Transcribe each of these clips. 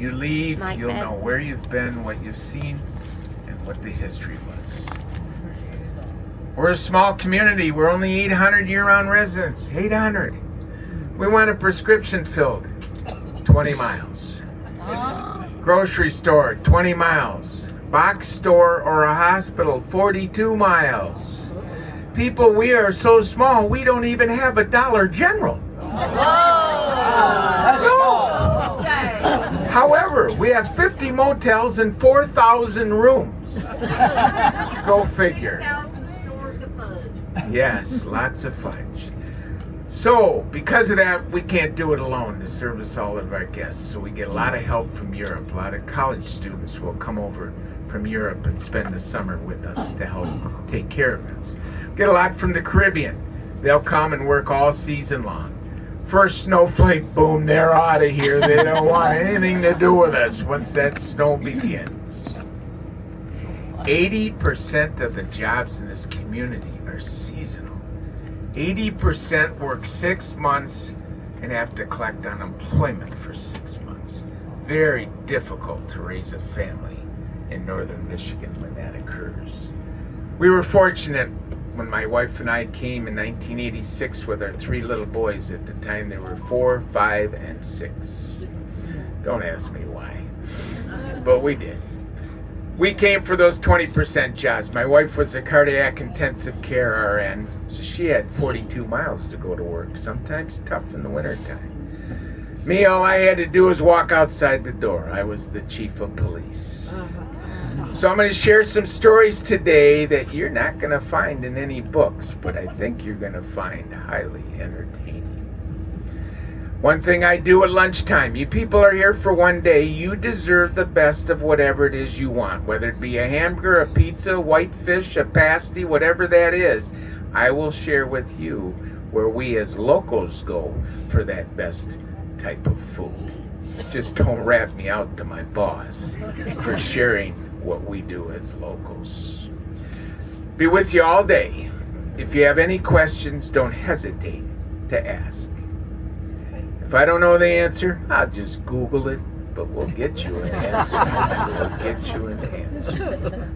you leave, Like you'll that. know where you've been, what you've seen, and what the history was. We're a small community. We're only 800 year-round residents. 800. We want a prescription filled. 20 miles. Grocery store, 20 miles. Box store or a hospital, 42 miles. People, we are so small, we don't even have a Dollar General. That's small. However, we have 50 motels and 4,000 rooms. Go figure. Yes, lots of fudge. So, because of that, we can't do it alone to service all of our guests. So we get a lot of help from Europe. A lot of college students will come over from Europe and spend the summer with us to help take care of us. Get a lot from the Caribbean. They'll come and work all season long. First snowflake, boom, they're out of here. They don't want anything to do with us once that snow begins. 80% of the jobs in this community are seasonal. 80% work 6 months and have to collect unemployment for 6 months. Very difficult to raise a family in northern Michigan when that occurs. We were fortunate when my wife and I came in 1986 with our 3 little boys. At the time they were 4, 5, and 6. Don't ask me why, but we did. We came for those 20% jobs. My wife was a cardiac intensive care RN, so she had 42 miles to go to work, sometimes tough in the wintertime. Me, all I had to do was walk outside the door. I was the chief of police. So I'm going to share some stories today that you're not going to find in any books, but I think you're going to find highly entertaining. One thing I do at lunchtime, you people are here for one day, you deserve the best of whatever it is you want, whether it be a hamburger, a pizza, white fish, a pasty, whatever that is. I will share with you where we as locals go for that best type of food. Just don't rat me out to my boss for sharing what we do as locals. Be with you all day. If you have any questions, don't hesitate to ask. If I don't know the answer, I'll just Google it, but we'll get you an answer. We'll get you an answer.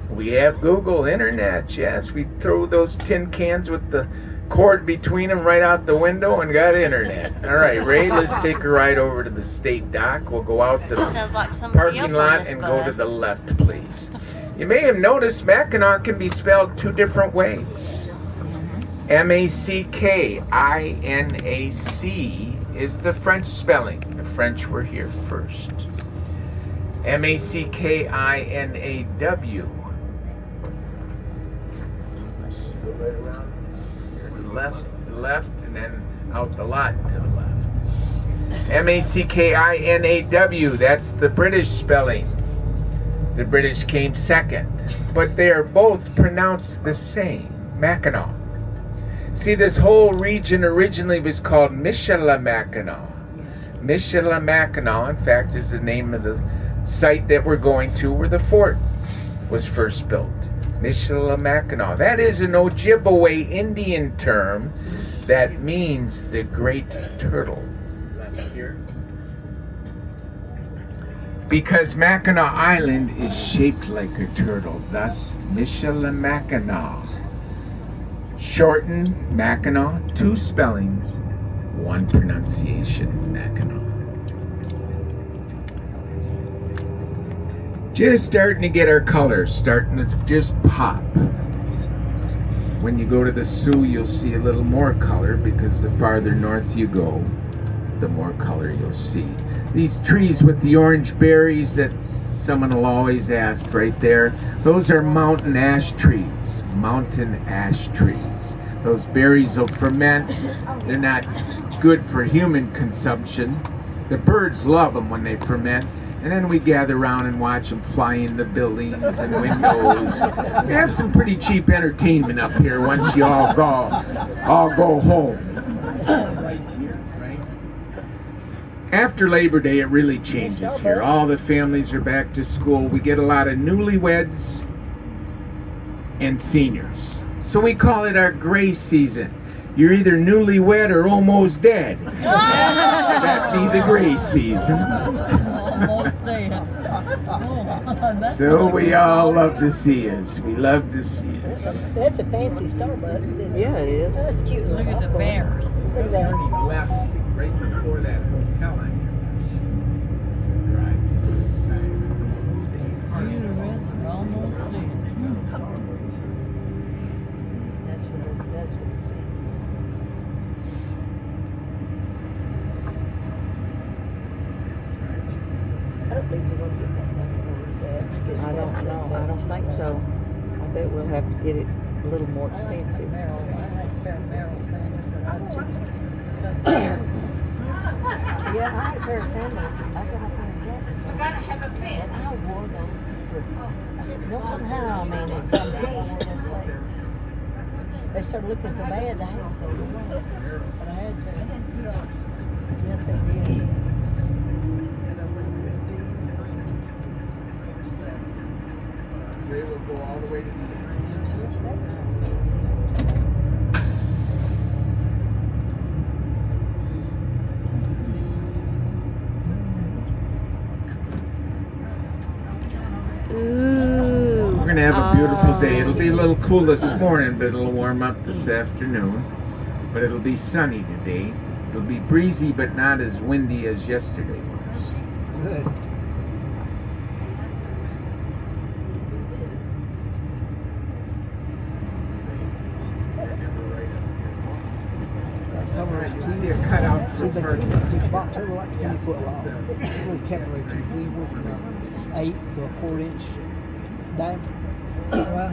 We have Google, internet, yes. We throw those tin cans with the cord between them right out the window and got internet. All right, Ray, let's take a ride over to the state dock. We'll go out to the parking lot and go to the left, please. You may have noticed Mackinaw can be spelled 2 different ways. Mackinac is the French spelling. The French were here first. Mackinaw. Go right around here to the left, and then out the lot to the left. Mackinaw, that's the British spelling. The British came second, but they are both pronounced the same, Mackinaw. See, this whole region originally was called Michilimackinac. Michilimackinac, in fact, is the name of the site that we're going to where the fort was first built. Michilimackinac. That is an Ojibwe Indian term that means the great turtle. Because Mackinac Island is shaped like a turtle, thus Michilimackinac. Shortened Mackinaw, 2 spellings, 1 pronunciation, Mackinaw. Just starting to get our colors, starting to just pop. When you go to the Sioux, you'll see a little more color because the farther north you go, the more color you'll see. These trees with the orange berries that someone will always ask right there, those are mountain ash trees. Mountain ash trees. Those berries will ferment. They're not good for human consumption. The birds love them when they ferment. And then we gather around and watch them fly in the buildings and windows. We have some pretty cheap entertainment up here once you all go home. After Labor Day, it really changes here. All the families are back to school. We get a lot of newlyweds and seniors. So we call it our gray season. You're either newlywed or almost dead. That'd be the gray season. almost dead. Oh, So we all love to see us. We love to see us. That's a fancy Starbucks, isn't it? Yeah, it is. That's cute. Look at the bears. Look at that. Left right before that hotel on Cigarettes are almost dead. That's for the season. I don't think we're gonna get that many orders after. I don't think so. I bet we'll have to get it a little more expensive. I had a pair of Merrill sandals that I took. Yeah, I had a pair of sandals. I got a pair of that. And I wore those for no time how many. Some days I wore those legs. They started looking so bad I had to throw them away. But I had to. Yes, they did. They will go all the way to the end. Ooh. We're gonna have a beautiful day. It'll be a little cool this morning, but it'll warm up this afternoon. But it'll be sunny today. It'll be breezy, but not as windy as yesterday was. Good. See a cutout See, for the box, they were like 20 foot long. Little calculators. We went from 1/8 to a 4-inch diameter. Well,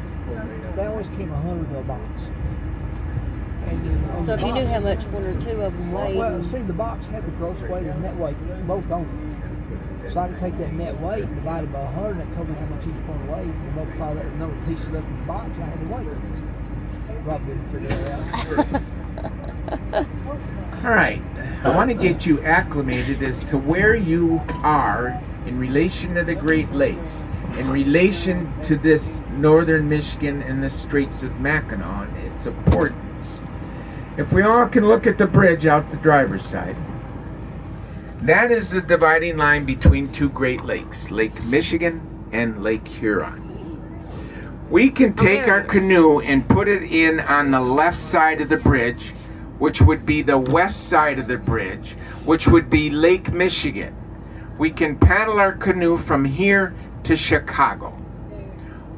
they always came 100 to a box. And then on So the if you box, knew how much one or two of them weighed, well, see, the box had the gross weight and net weight both on it. So I could take that net weight divided by 100, and it told me how much each one weighed, and multiply that with the number of pieces left in the box. I had to weigh it. Rob didn't figure it out. All right, I want to get you acclimated as to where you are in relation to the Great Lakes, in relation to this northern Michigan and the Straits of Mackinac and its importance. If we all can look at the bridge out the driver's side, that is the dividing line between two Great Lakes, Lake Michigan and Lake Huron. We can take our canoe and put it in on the left side of the bridge, which would be the west side of the bridge, which would be Lake Michigan. We can paddle our canoe from here to Chicago.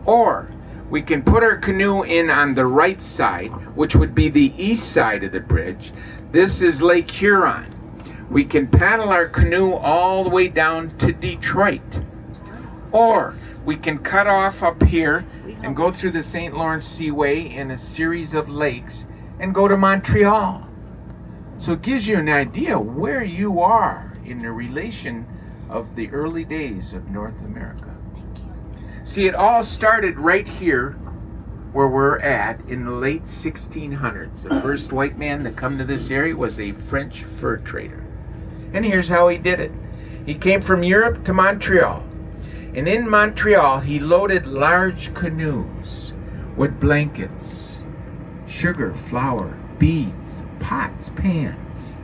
Or we can put our canoe in on the right side, which would be the east side of the bridge. This is Lake Huron. We can paddle our canoe all the way down to Detroit. Or we can cut off up here and go through the St. Lawrence Seaway in a series of lakes and go to Montreal. So it gives you an idea where you are in the relation of the early days of North America. See, it all started right here where we're at in the late 1600s. The first white man to come to this area was a French fur trader. And here's how he did it. He came from Europe to Montreal. And in Montreal, he loaded large canoes with blankets, sugar, flour, beads, pots, pans,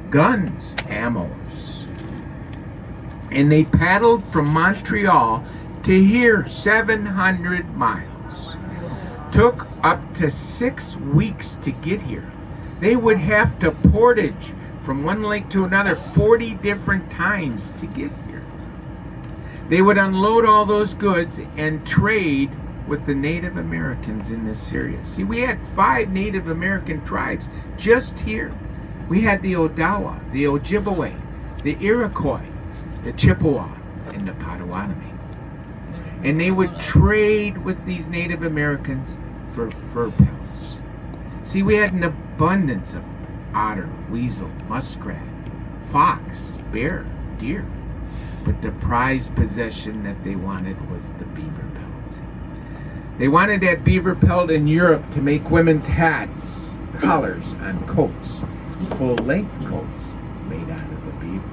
guns, ammos. And they paddled from Montreal to here, 700 miles. Took up to 6 weeks to get here. They would have to portage from one lake to another 40 different times to get here. They would unload all those goods and trade with the Native Americans in this area. See, we had 5 Native American tribes just here. We had the Odawa, the Ojibwe, the Iroquois, the Chippewa, and the Potawatomi. And they would trade with these Native Americans for fur pelts. See, we had an abundance of otter, weasel, muskrat, fox, bear, deer. But the prized possession that they wanted was the beaver pelt. They wanted that beaver pelt in Europe to make women's hats, collars on coats, full-length coats made out of the beaver.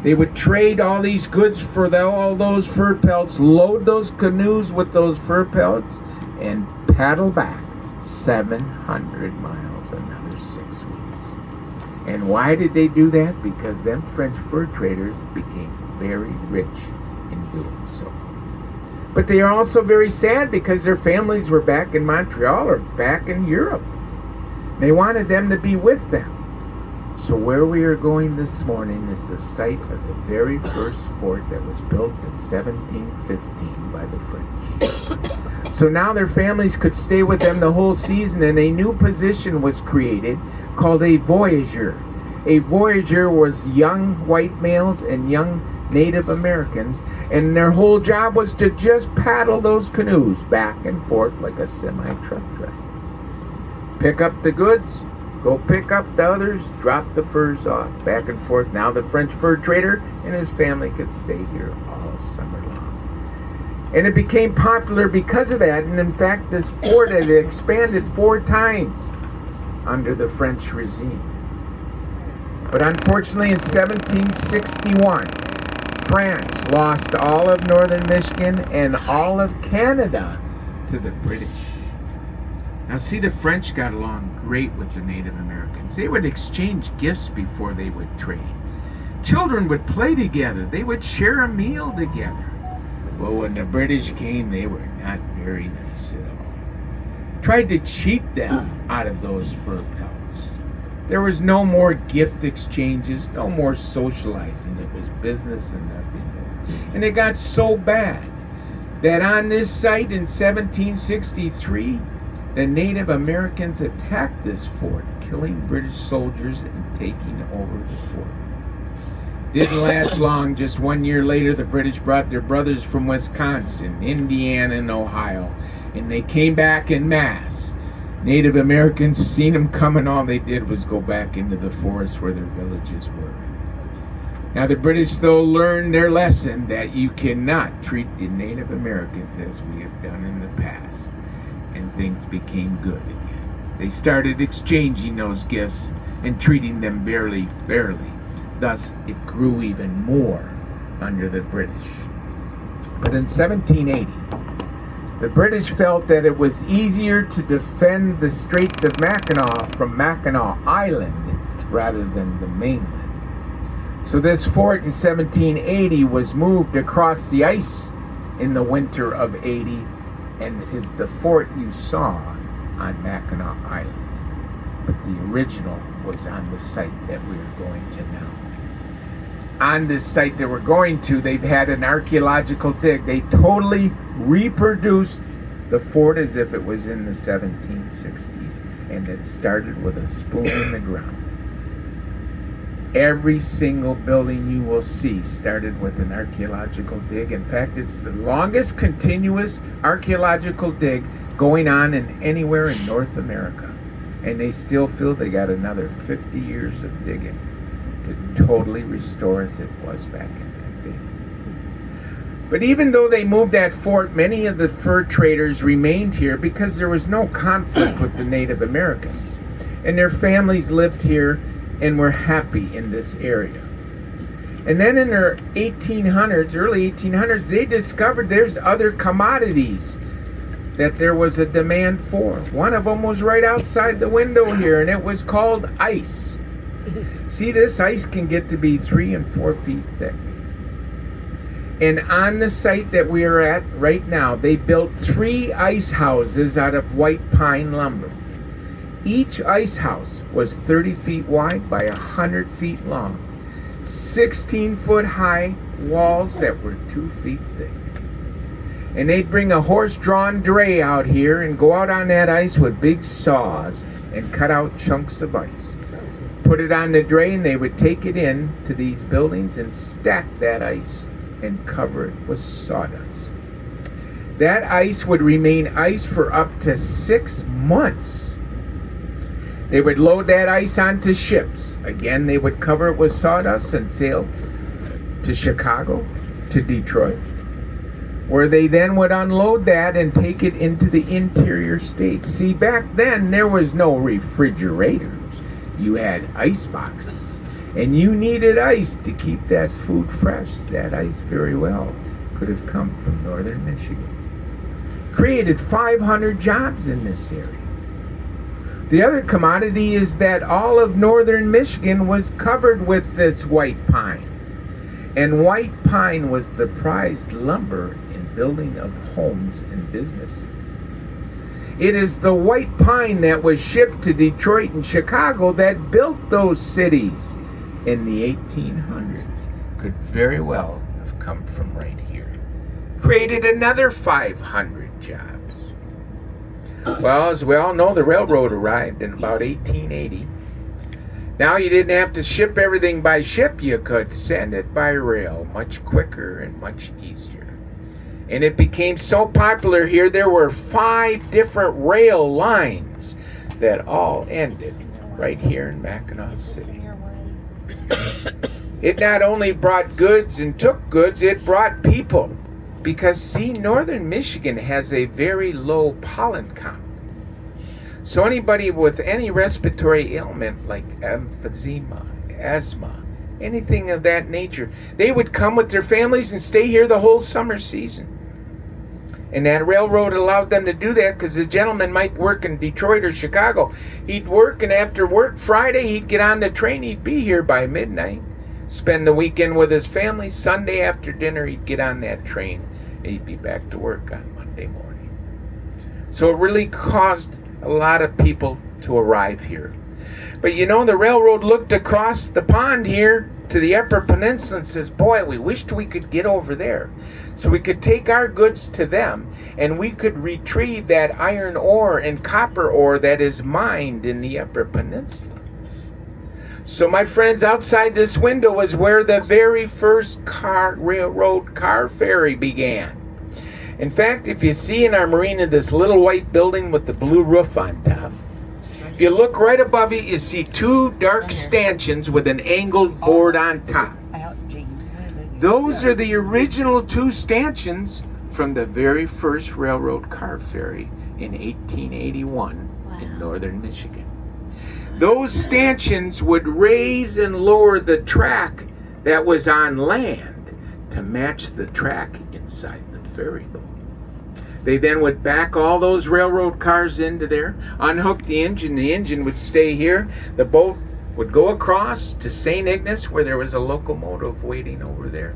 They would trade all these goods for all those fur pelts, load those canoes with those fur pelts, and paddle back 700 miles, another 6 weeks. And why did they do that? Because them French fur traders became very rich in doing so. But they are also very sad because their families were back in Montreal or back in Europe. They wanted them to be with them. So where we are going this morning is the site of the very first fort that was built in 1715 by the French. So now their families could stay with them the whole season, and a new position was created called a voyageur. A voyageur was young white males and young Native Americans, and their whole job was to just paddle those canoes back and forth like a semi-truck driver. Pick up the goods, go pick up the others, drop the furs off, back and forth. Now the French fur trader and his family could stay here all summer long. And it became popular because of that, and in fact this fort had expanded 4 times under the French regime. But unfortunately in 1761, France lost all of northern Michigan and all of Canada to the British. Now see, the French got along great with the Native Americans. They would exchange gifts before they would trade. Children would play together. They would share a meal together. Well, when the British came, they were not very nice at all. Tried to cheat them out of those fur pelts. There was no more gift exchanges, no more socializing. It was business and nothing more. And it got so bad that on this site in 1763, the Native Americans attacked this fort, killing British soldiers and taking over the fort. Didn't last long. Just 1 year later, the British brought their brothers from Wisconsin, Indiana, and Ohio, and they came back en masse. Native Americans seen them coming. All they did was go back into the forest where their villages were. Now the British, though, learned their lesson that you cannot treat the Native Americans as we have done in the past, and things became good again. They started exchanging those gifts and treating them fairly. Thus, it grew even more under the British. But in 1780, the British felt that it was easier to defend the Straits of Mackinaw from Mackinaw Island rather than the mainland. So this fort in 1780 was moved across the ice in the winter of 80, and is the fort you saw on Mackinaw Island. But the original was on the site that we are going to now. On this site that we're going to, they've had an archaeological dig. They totally reproduced the fort as if it was in the 1760s, and it started with a spoon in the ground. Every single building you will see started with an archaeological dig. In fact, it's the longest continuous archaeological dig going on in anywhere in North America. And they still feel they got another 50 years of digging to totally restore as it was back in that day. But even though they moved that fort, many of the fur traders remained here because there was no conflict with the Native Americans. And their families lived here and were happy in this area. And then in the 1800s, early 1800s, they discovered there's other commodities that there was a demand for. One of them was right outside the window here, and it was called ice. See, this ice can get to be 3 and 4 feet thick. And on the site that we are at right now, they built 3 ice houses out of white pine lumber. Each ice house was 30 feet wide by 100 feet long. 16-foot high walls that were 2 feet thick. And they'd bring a horse-drawn dray out here and go out on that ice with big saws and cut out chunks of ice. Put it on the dray, and they would take it in to these buildings and stack that ice and cover it with sawdust. That ice would remain ice for up to 6 months. They would load that ice onto ships. Again, they would cover it with sawdust and sail to Chicago, to Detroit, where they then would unload that and take it into the interior states. See, back then, there was no refrigerators. You had ice boxes, and you needed ice to keep that food fresh. That ice very well could have come from northern Michigan. Created 500 jobs in this area. The other commodity is that all of northern Michigan was covered with this white pine. And white pine was the prized lumber in building of homes and businesses. It is the white pine that was shipped to Detroit and Chicago that built those cities in the 1800s. Could very well have come from right here. Created another 500 jobs. Well, as we all know, the railroad arrived in about 1880. Now you didn't have to ship everything by ship. You could send it by rail, much quicker and much easier. And it became so popular here, there were 5 different rail lines that all ended right here in Mackinaw City. It not only brought goods and took goods, it brought people. Because, see, northern Michigan has a very low pollen count. So anybody with any respiratory ailment like emphysema, asthma, anything of that nature, they would come with their families and stay here the whole summer season. And that railroad allowed them to do that because the gentleman might work in Detroit or Chicago. He'd work, and after work Friday, he'd get on the train. He'd be here by midnight, spend the weekend with his family. Sunday after dinner, he'd get on that train. He'd be back to work on Monday morning. So it really caused a lot of people to arrive here. But you know, the railroad looked across the pond here to the Upper Peninsula and says, boy, we wished we could get over there. So we could take our goods to them, and we could retrieve that iron ore and copper ore that is mined in the Upper Peninsula. So my friends, outside this window is where the very first railroad car ferry began. In fact, if you see in our marina this little white building with the blue roof on top, if you look right above it, you see 2 dark stanchions with an angled board on top. Those are the original 2 stanchions from the very first railroad car ferry in 1881 in northern Michigan. Those stanchions would raise and lower the track that was on land to match the track inside the ferry boat. They then would back all those railroad cars into there, unhook the engine would stay here, the boat would go across to St. Ignace where there was a locomotive waiting over there.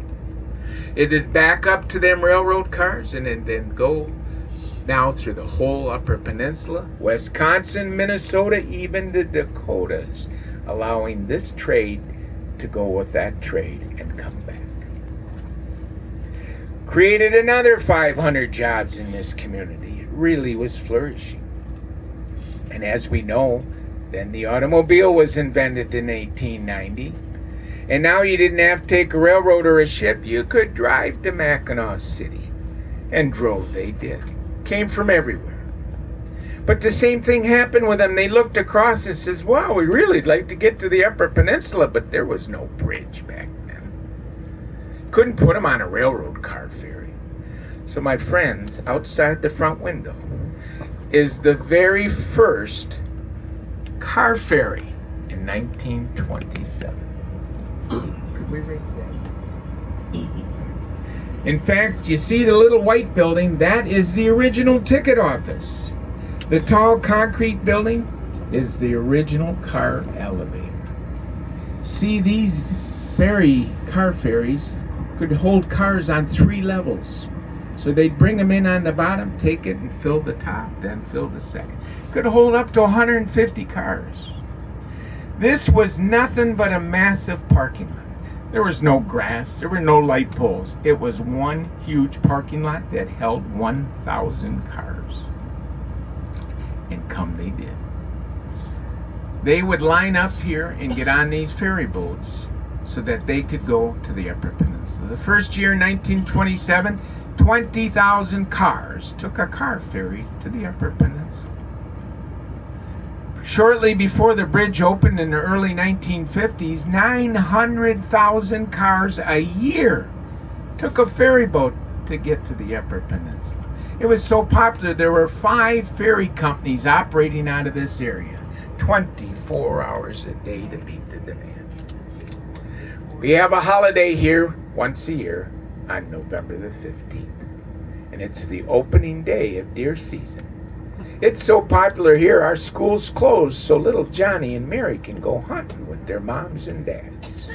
It'd back up to them railroad cars and then go now through the whole Upper Peninsula, Wisconsin, Minnesota, even the Dakotas, allowing this trade to go with that trade and come back. Created another 500 jobs in this community. It really was flourishing. And as we know, then the automobile was invented in 1890. And now you didn't have to take a railroad or a ship. You could drive to Mackinaw City. And drove they did. Came from everywhere. But the same thing happened with them. They looked across and says, wow, we really'd like to get to the Upper Peninsula, but there was no bridge back then. Couldn't put them on a railroad car ferry. So my friends, outside the front window is the very first car ferry in 1927. Could we rate that? In fact, you see the little white building? That is the original ticket office. The tall concrete building is the original car elevator. See, these car ferries could hold cars on 3 levels. So they'd bring them in on the bottom, take it and fill the top, then fill the second. Could hold up to 150 cars. This was nothing but a massive parking lot. There was no grass, there were no light poles. It was one huge parking lot that held 1,000 cars. And come they did. They would line up here and get on these ferry boats so that they could go to the Upper Peninsula. The first year, 1927, 20,000 cars took a car ferry to the Upper Peninsula. Shortly before the bridge opened in the early 1950s, 900,000 cars a year took a ferry boat to get to the Upper Peninsula. It was so popular, there were 5 ferry companies operating out of this area, 24 hours a day to meet the demand. We have a holiday here once a year on November the 15th, and it's the opening day of deer season. It's so popular here, our school's closed so little Johnny and Mary can go hunting with their moms and dads.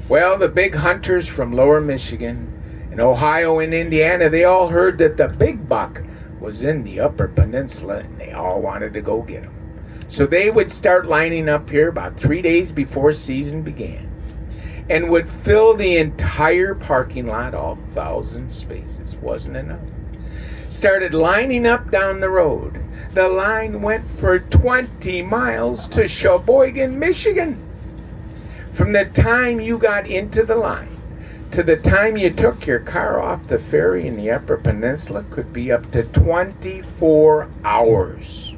Well, the big hunters from lower Michigan and Ohio and Indiana, they all heard that the big buck was in the upper peninsula, and they all wanted to go get him. So they would start lining up here about 3 days before season began, and would fill the entire parking lot, all 1,000 spaces. Wasn't enough. Started lining up down the road. The line went for 20 miles to Sheboygan, Michigan. From the time you got into the line to the time you took your car off the ferry in the Upper Peninsula could be up to 24 hours.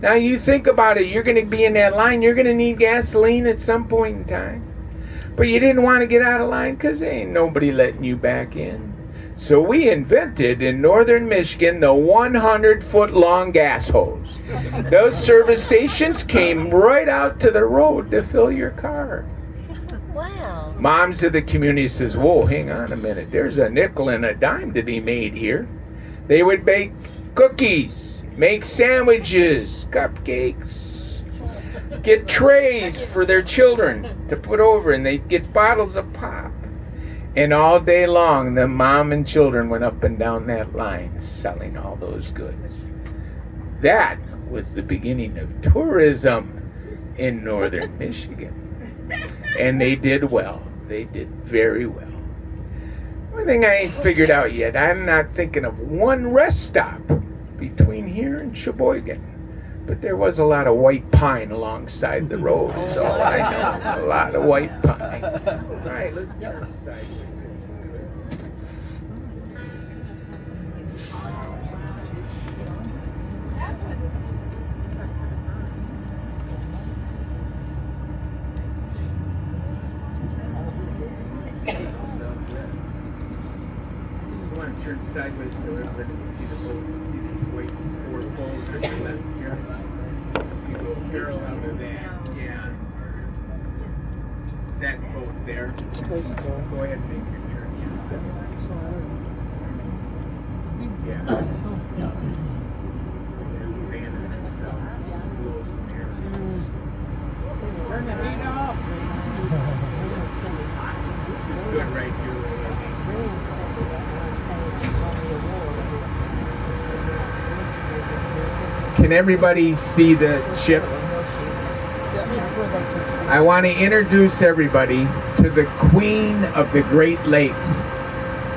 Now you think about it, you're going to be in that line, you're going to need gasoline at some point in time. But you didn't want to get out of line because there ain't nobody letting you back in. So we invented in northern Michigan the 100-foot long gas hose. Those service stations came right out to the road to fill your car. Wow. Moms of the community says, whoa, hang on a minute. There's a nickel and a dime to be made here. They would bake cookies, make sandwiches, cupcakes, get trays for their children to put over, and they'd get bottles of pop. And all day long, the mom and children went up and down that line selling all those goods. That was the beginning of tourism in northern Michigan. And they did well. They did very well. One thing I ain't figured out yet, I'm not thinking of one rest stop between here and Sheboygan. But there was a lot of white pine alongside the road, is all I know. A lot of white pine. All right, let's turn sideways. You want to turn sideways so everybody can see the boat, see the white four poles to the left here. You go parallel to that, yeah. That boat there. Go ahead and make your turn. Yeah. They're fanning themselves. Blow some air. Turn the heat off. Good right here. Can everybody see the ship? I want to introduce everybody to the Queen of the Great Lakes,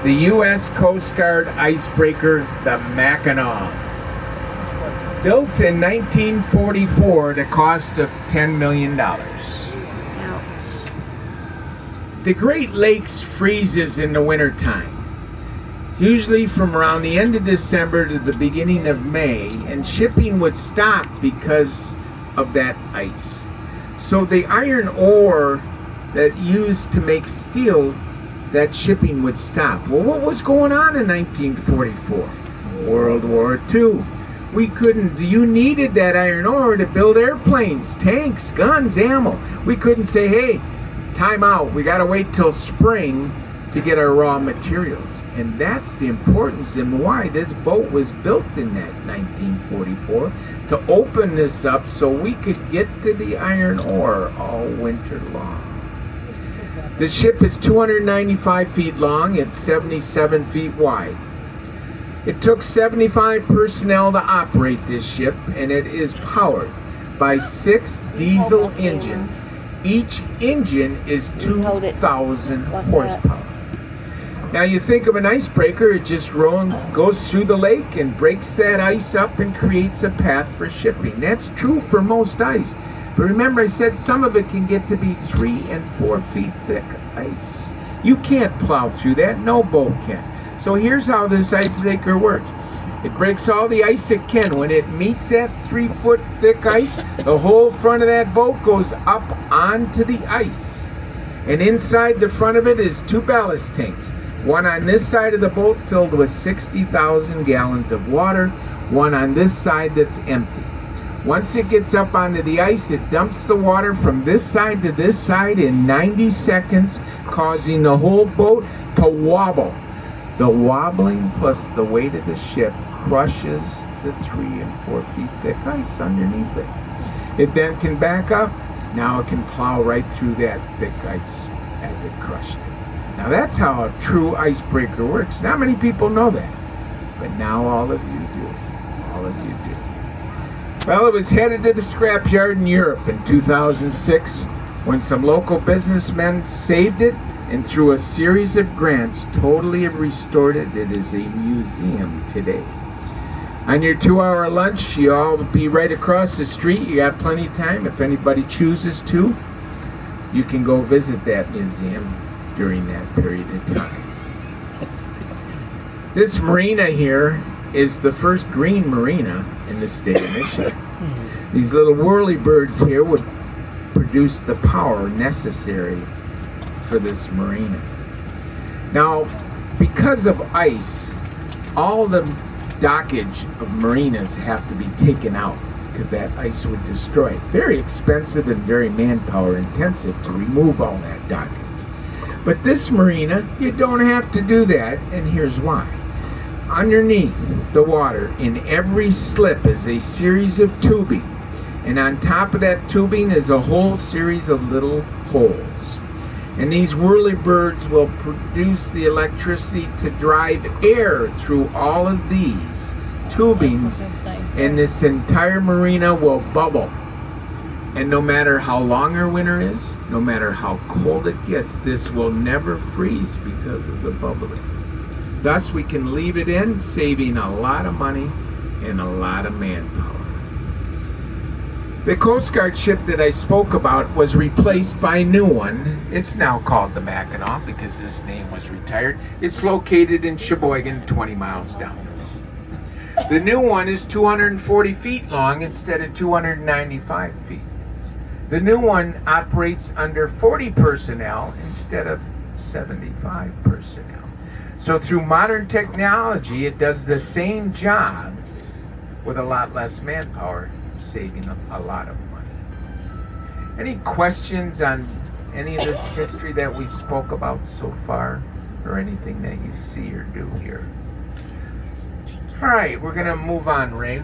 the U.S. Coast Guard icebreaker, the Mackinaw. Built in 1944 at a cost of $10 million. The Great Lakes freezes in the wintertime, usually from around the end of December to the beginning of May, and shipping would stop because of that ice. So the iron ore that used to make steel, that shipping would stop. Well, what was going on in 1944? World War II. You needed that iron ore to build airplanes, tanks, guns, ammo. We couldn't say, hey, time out, we gotta wait till spring to get our raw materials. And that's the importance and why this boat was built in that 1944, to open this up so we could get to the iron ore all winter long. The ship is 295 feet long, it's 77 feet wide. It took 75 personnel to operate this ship, and it is powered by 6 diesel engines. Each engine is 2,000 horsepower. Now you think of an icebreaker, it just goes through the lake and breaks that ice up and creates a path for shipping. That's true for most ice. But remember I said some of it can get to be 3 and 4 feet thick ice. You can't plow through that, no boat can. So here's how this icebreaker works. It breaks all the ice it can. When it meets that 3-foot thick ice, the whole front of that boat goes up onto the ice. And inside the front of it is 2 ballast tanks. One on this side of the boat filled with 60,000 gallons of water, one on this side that's empty. Once it gets up onto the ice, it dumps the water from this side to this side in 90 seconds, causing the whole boat to wobble. The wobbling plus the weight of the ship crushes to 3 and 4 feet thick ice underneath it. It then can back up. Now it can plow right through that thick ice as it crushed it. Now that's how a true icebreaker works. Not many people know that, but now all of you do. All of you do. Well, it was headed to the scrapyard in Europe in 2006 when some local businessmen saved it and through a series of grants totally restored it. It is a museum today. On your 2-hour lunch, you all will be right across the street. You got plenty of time. If anybody chooses to, you can go visit that museum during that period of time. This marina here is the first green marina in the state of Michigan. These little whirlybirds here would produce the power necessary for this marina. Now, because of ice, all the dockage of marinas have to be taken out because that ice would destroy it. Very expensive and very manpower intensive to remove all that dockage. But this marina, you don't have to do that, and here's why. Underneath the water, in every slip, is a series of tubing, and on top of that tubing is a whole series of little holes. And these whirlybirds will produce the electricity to drive air through all of these tubings, and this entire marina will bubble. And no matter how long our winter is, no matter how cold it gets, this will never freeze because of the bubbling. Thus, we can leave it in, saving a lot of money and a lot of manpower. The Coast Guard ship that I spoke about was replaced by a new one. It's now called the Mackinaw because this name was retired. It's located in Sheboygan, 20 miles down the road. The new one is 240 feet long instead of 295 feet. The new one operates under 40 personnel instead of 75 personnel. So through modern technology, it does the same job with a lot less manpower, saving a lot of money. Any questions on any of this history that we spoke about so far, or anything that you see or do here? All right, we're gonna move on, Ray.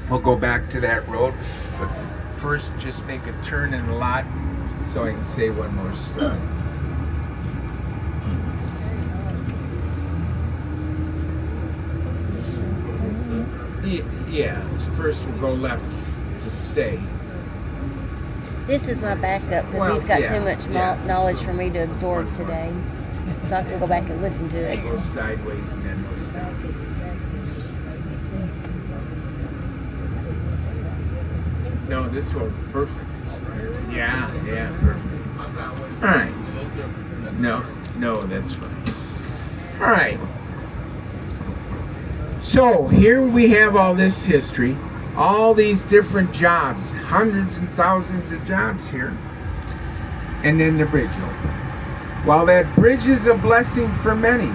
We'll go back to that road, but first just make a turn in the lot so I can say one more story. Yeah, first we'll go left to stay. This is my backup because Well, he's got yeah, too much yeah. knowledge for me to absorb today. So I can go back and listen to it. Go sideways and then we'll stop. No, this one's perfect. Yeah, perfect. All right. No, that's fine. All right. So here we have all this history, all these different jobs, hundreds and thousands of jobs here, and then the bridge opened. While that bridge is a blessing for many,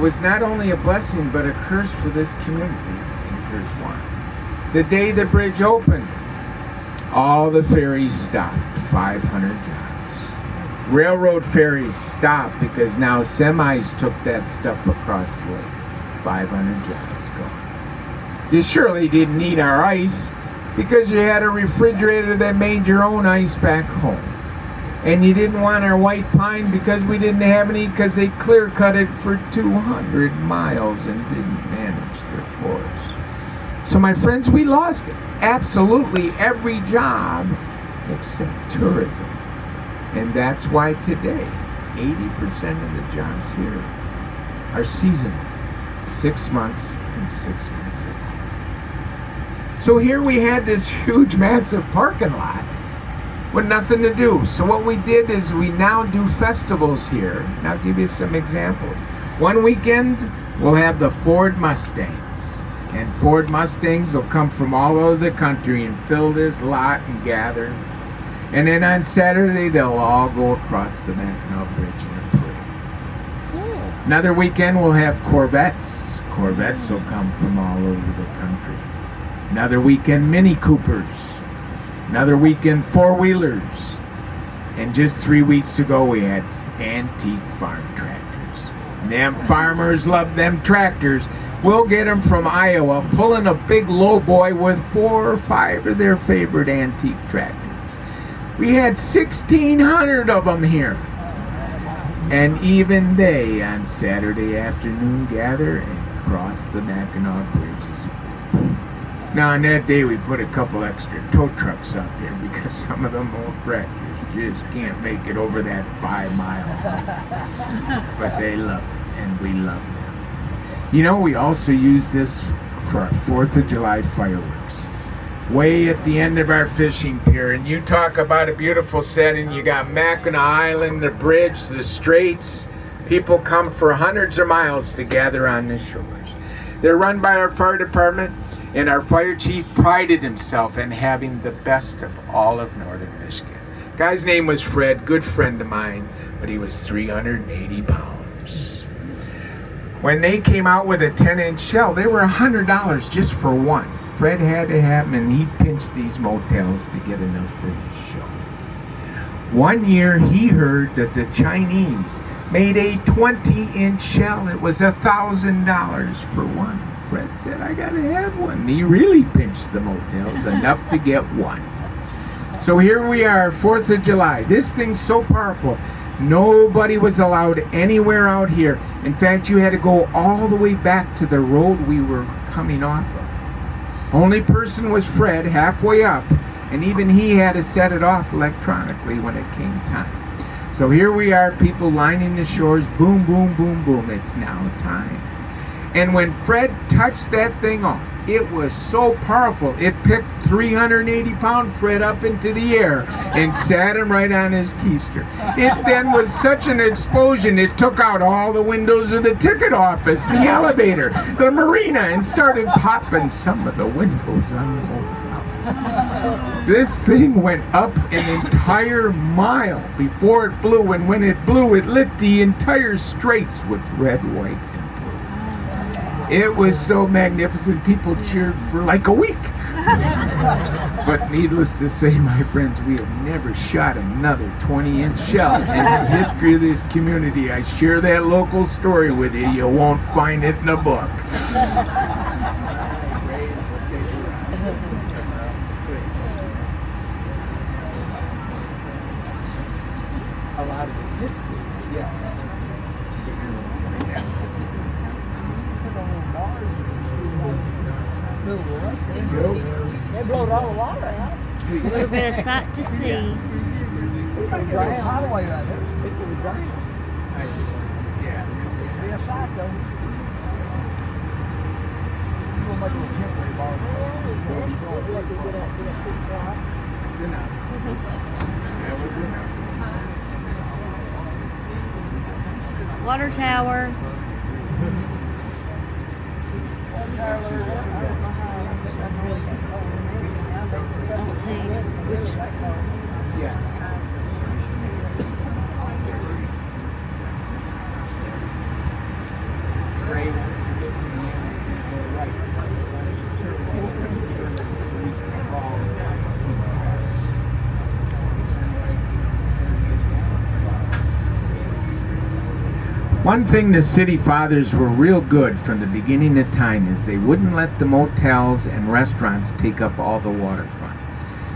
was not only a blessing but a curse for this community. And here's why. The day the bridge opened, all the ferries stopped, 500 jobs. Railroad ferries stopped because now semis took that stuff across the lake. 500 jobs gone. You surely didn't need our ice because you had a refrigerator that made your own ice back home. And you didn't want our white pine because we didn't have any because they clear cut it for 200 miles and didn't manage their forest. So my friends, we lost absolutely every job except tourism. And that's why today 80% of the jobs here are seasonal. 6 months and 6 months ago. So here we had this huge, massive parking lot with nothing to do. So what we did is we now do festivals here. And I'll give you some examples. One weekend, we'll have the Ford Mustangs. And Ford Mustangs will come from all over the country and fill this lot and gather. And then on Saturday, they'll all go across the Mackinac Bridge in a parade. Another weekend, we'll have Corvettes. Corvettes will come from all over the country. Another weekend, Mini Coopers. Another weekend, four-wheelers. And just 3 weeks ago, we had antique farm tractors. And them farmers love them tractors We'll get them from Iowa, pulling a big lowboy with 4 or 5 of their favorite antique tractors. We had 1,600 of them here. And even they, on Saturday afternoon, gather and cross the Mackinaw Bridges. Now, on that day, we put a couple extra tow trucks up there because some of them old tractors just can't make it over that 5 mile. But they love it, and we love them. You know, we also use this for our 4th of July fireworks. Way at the end of our fishing pier, and you talk about a beautiful setting. You got Mackinac Island, the bridge, the straits. People come for hundreds of miles to gather on the shores. They're run by our fire department, and our fire chief prided himself in having the best of all of northern Michigan. Guy's name was Fred, good friend of mine, but he was 380 pounds. When they came out with a 10-inch shell, they were $100 just for one. Fred had to have them, and he pinched these motels to get enough for his show. One year he heard that the Chinese made a 20-inch shell. It was $1,000 for one. Fred said, I gotta have one. And he really pinched the motels enough to get one. So here we are, 4th of July. This thing's so powerful. Nobody was allowed anywhere out here. In fact, you had to go all the way back to the road we were coming off of. Only person was Fred, halfway up, and even he had to set it off electronically when it came time. So here we are, people lining the shores, boom, boom, boom, boom, it's now time. And when Fred touched that thing off, it was so powerful, it picked 380-pound Fred up into the air and sat him right on his keister. It then was such an explosion, it took out all the windows of the ticket office, the elevator, the marina, and started popping some of the windows on the hotel. This thing went up an entire mile before it blew, and when it blew, it lit the entire straits with red, white, and blue. It was so magnificent, people cheered for like a week. But needless to say, my friends, we have never shot another 20-inch shell in the history of this community. I share that local story with you. You won't find it in a book. A lot of the history, yeah. They blowed all the water out. A little bit of sight to see. Highway right there. People would drown. Yeah. Be a sight though. You will make a little temporary bar. That was enough. Water tower. I don't see which. Yeah. One thing the city fathers were real good from the beginning of time is they wouldn't let the motels and restaurants take up all the waterfront.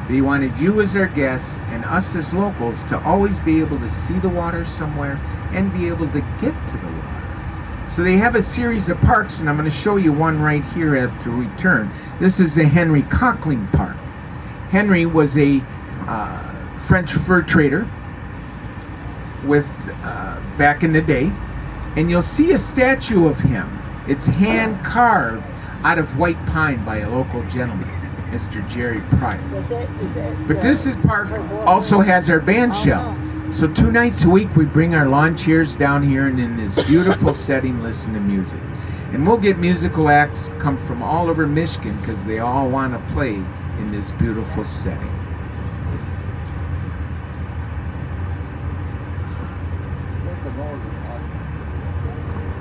They wanted you as their guests and us as locals to always be able to see the water somewhere and be able to get to the water. So they have a series of parks, and I'm going to show you one right here after we turn. This is the Henry Conkling Park. Henry was a French fur trader with back in the day. And you'll see a statue of him. It's hand carved out of white pine by a local gentleman, Mr. Jerry Pryor. But this park also has our band shell. So 2 nights a week we bring our lawn chairs down here and in this beautiful setting listen to music. And we'll get musical acts come from all over Michigan because they all want to play in this beautiful setting.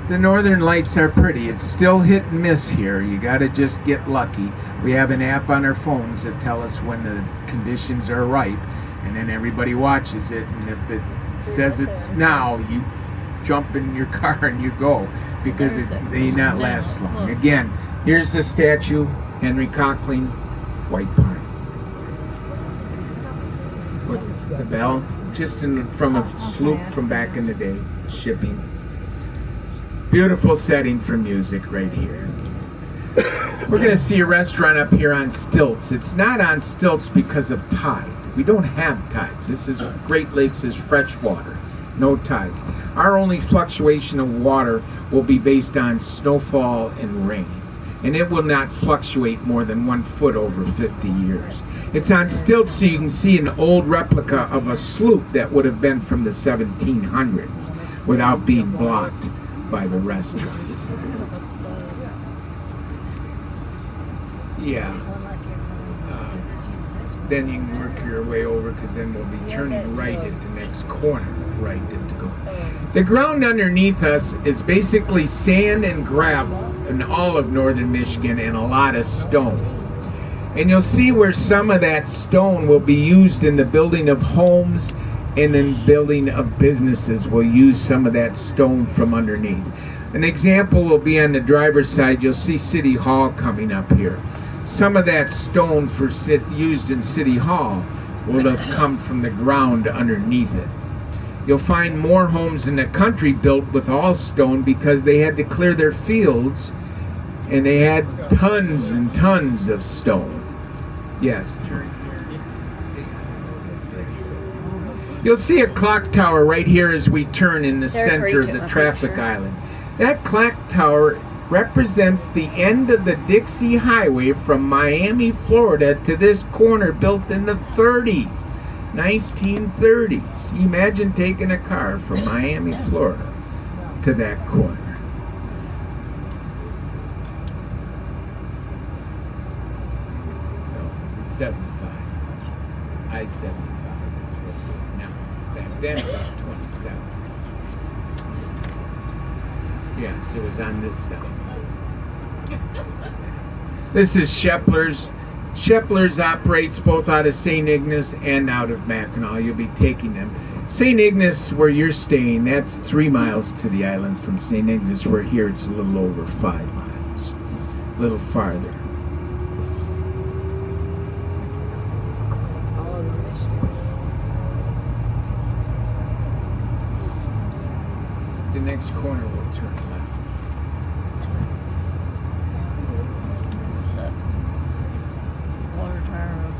The northern lights are pretty. It's still hit and miss here. You gotta just get lucky. We have an app on our phones that tell us when the conditions are ripe, and then everybody watches it, and if it says it's now, you jump in your car and you go. because There's it. they not Now, last long. look. Again, here's the statue, Henry Conkling, white pine. What's the bell? Just from a sloop from back in the day, shipping. Beautiful setting for music right here. We're going to see a restaurant up here on stilts. It's not on stilts because of tide. We don't have tides. This is Great Lakes is fresh water, no tides. Our only fluctuation of water will be based on snowfall and rain, and it will not fluctuate more than 1 foot over 50 years. It's on stilts, so you can see an old replica of a sloop that would have been from the 1700s without being blocked by the restaurant. Yeah. Then you can work your way over, because then we'll be turning right at the next corner. Right at the corner. The ground underneath us is basically sand and gravel in all of northern Michigan, and a lot of stone. And you'll see where some of that stone will be used in the building of homes, and in building of businesses will use some of that stone from underneath. An example will be on the driver's side. You'll see City Hall coming up here. Some of that stone used in City Hall will have come from the ground underneath it. You'll find more homes in the country built with all stone because they had to clear their fields, and they had tons and tons of stone. Yes, turn here. You'll see a clock tower right here as we turn in the There's center of Rachel, the I'm traffic sure. island. That clock tower represents the end of the Dixie Highway from Miami, Florida to this corner, built in the 30s, 1930s. Imagine taking a car from Miami, Florida to that corner. No, 75. I-75 is what it is now. Back then about 27. Yes, it was on this side. This is Shepler's. Shepler's operates both out of St. Ignace and out of Mackinaw. You'll be taking them. St. Ignace, where you're staying, that's 3 miles to the island from St. Ignace. Where here it's a little over 5 miles. A little farther. The next corner will turn left. Water tower.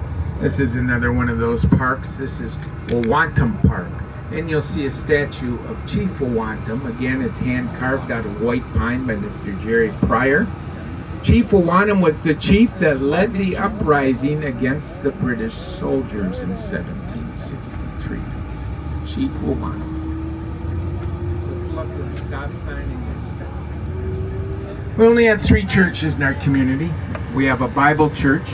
This is another one of those parks. This is Wawantum Park. And you'll see a statue of Chief Wawantum. Again, it's hand carved out of white pine by Mr. Jerry Pryor. Chief Wawantum was the chief that led the uprising against the British soldiers in 1763. Chief Wawantum. We only have 3 churches in our community. We have a Bible church,